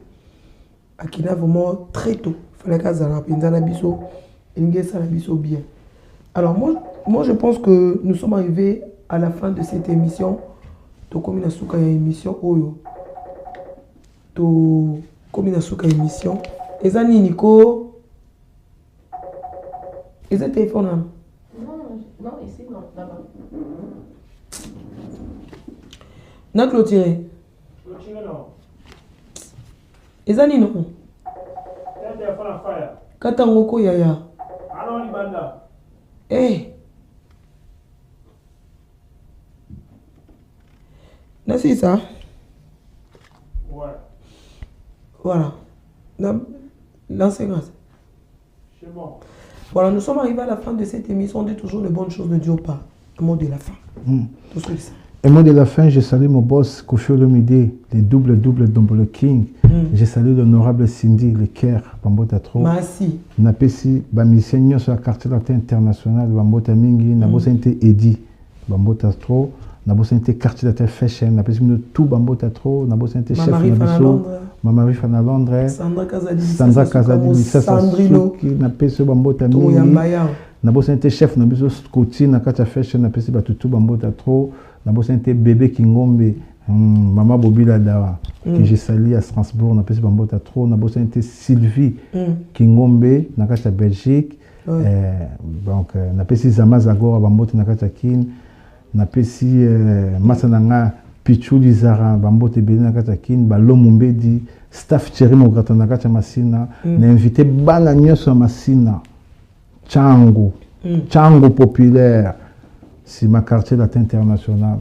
Akina vraiment très tôt. Il fallait qu'il y ait un biso bien. Alors moi, moi, je pense que nous sommes arrivés à la fin de cette émission. Comme il y a une émission, comme il y a une émission. Et ça, Nico, et ça, téléphone là? Non, ici, non, là-bas. Non, clôturé. Clôturé, non. Et ça, non. C'est un téléphone à faire. Katangoko yaya. Alors, Libanda. Eh. C'est ça. Ouais. Voilà. L'enseignant. C'est bon. Voilà, nous sommes arrivés à la fin de cette émission. On dit toujours les bonnes choses ne durent pas. Le mot de la fin. Tout ce que c'est. Et mot de la fin, je salue mon boss, Kofi Olomide, les double King. Je salue l'honorable Cindy, le Caire, Bambota Tro. Merci. Napesi, Bamissenyo sur la quartier latin international, Bambota Mingi, Nabosa Edi, Bambota Tro. Nabosa quartier latin fashion, Napesi tout Bambota Tro, Nabosa chef Nabiso, Mamari Fana Londres, Sandra Kazadi, Sandrino, Napesi Bambota Mingi. Nabosa chef Nabiso Scouti, Nakata fashion, Napesi Batutu Bambota Tro. Nabosa bébé Kingombe, Maman Bobila Dawa, que j'ai sali à Strasbourg, Napesi Bambota Tro. Nabosa Sylvie Kingombe, Nakata Belgique. Donc, Napesi Zama Zagora Bambota Nakata Kin. Napesi Masananga Pichu Lizara Bambote Beli Nakata Kin, Balomumbedi, staff Thierry Mogata Nakata Masina, n'a invité Bana Nyoso Masina, Tchango populaire. Si ma quartier latin international,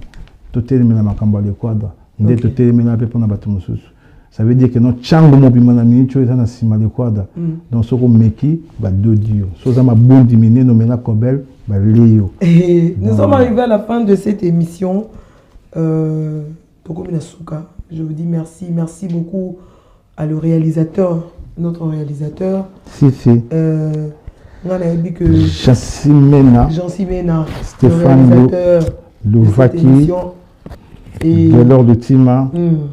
tout est le même à le quadre, dès tout est le même à ça veut dire que notre Tchango mobimana minute est dans Sima le quadre. Donc, ce qu'on meki, deux dieux. Ce qu'on a bon diminué, nos mena Kobel, Léo. Nous sommes arrivés à la fin de cette émission. Je vous dis merci. Merci beaucoup à le réalisateur, notre réalisateur. Si. Jansimena, Stéphane Louvaki, Delors de Tima,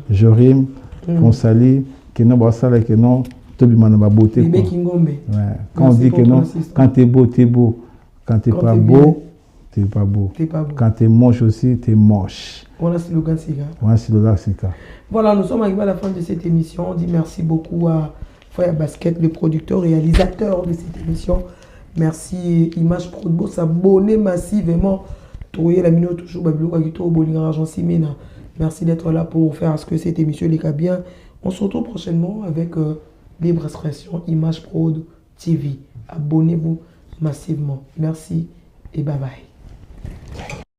Jorim, Konsali, Keno Bassala, Keno, Tobimana Beauté. Quand on dit que non, quand t'es beau, t'es beau. Quand t'es pas beau, t'es pas beau. Quand t'es moche aussi, t'es moche. Voilà, c'est le Gansika. Voilà, nous sommes arrivés à la fin de cette émission. On dit merci beaucoup à Foya Basket, le producteur, réalisateur de cette émission. Merci Image Pro, s'abonner massivement. Trouver la minute toujours merci d'être là pour faire à ce que cette émission les cas bien. On se retrouve prochainement avec Libre Expression Image Pro TV. Abonnez-vous massivement. Merci et bye bye.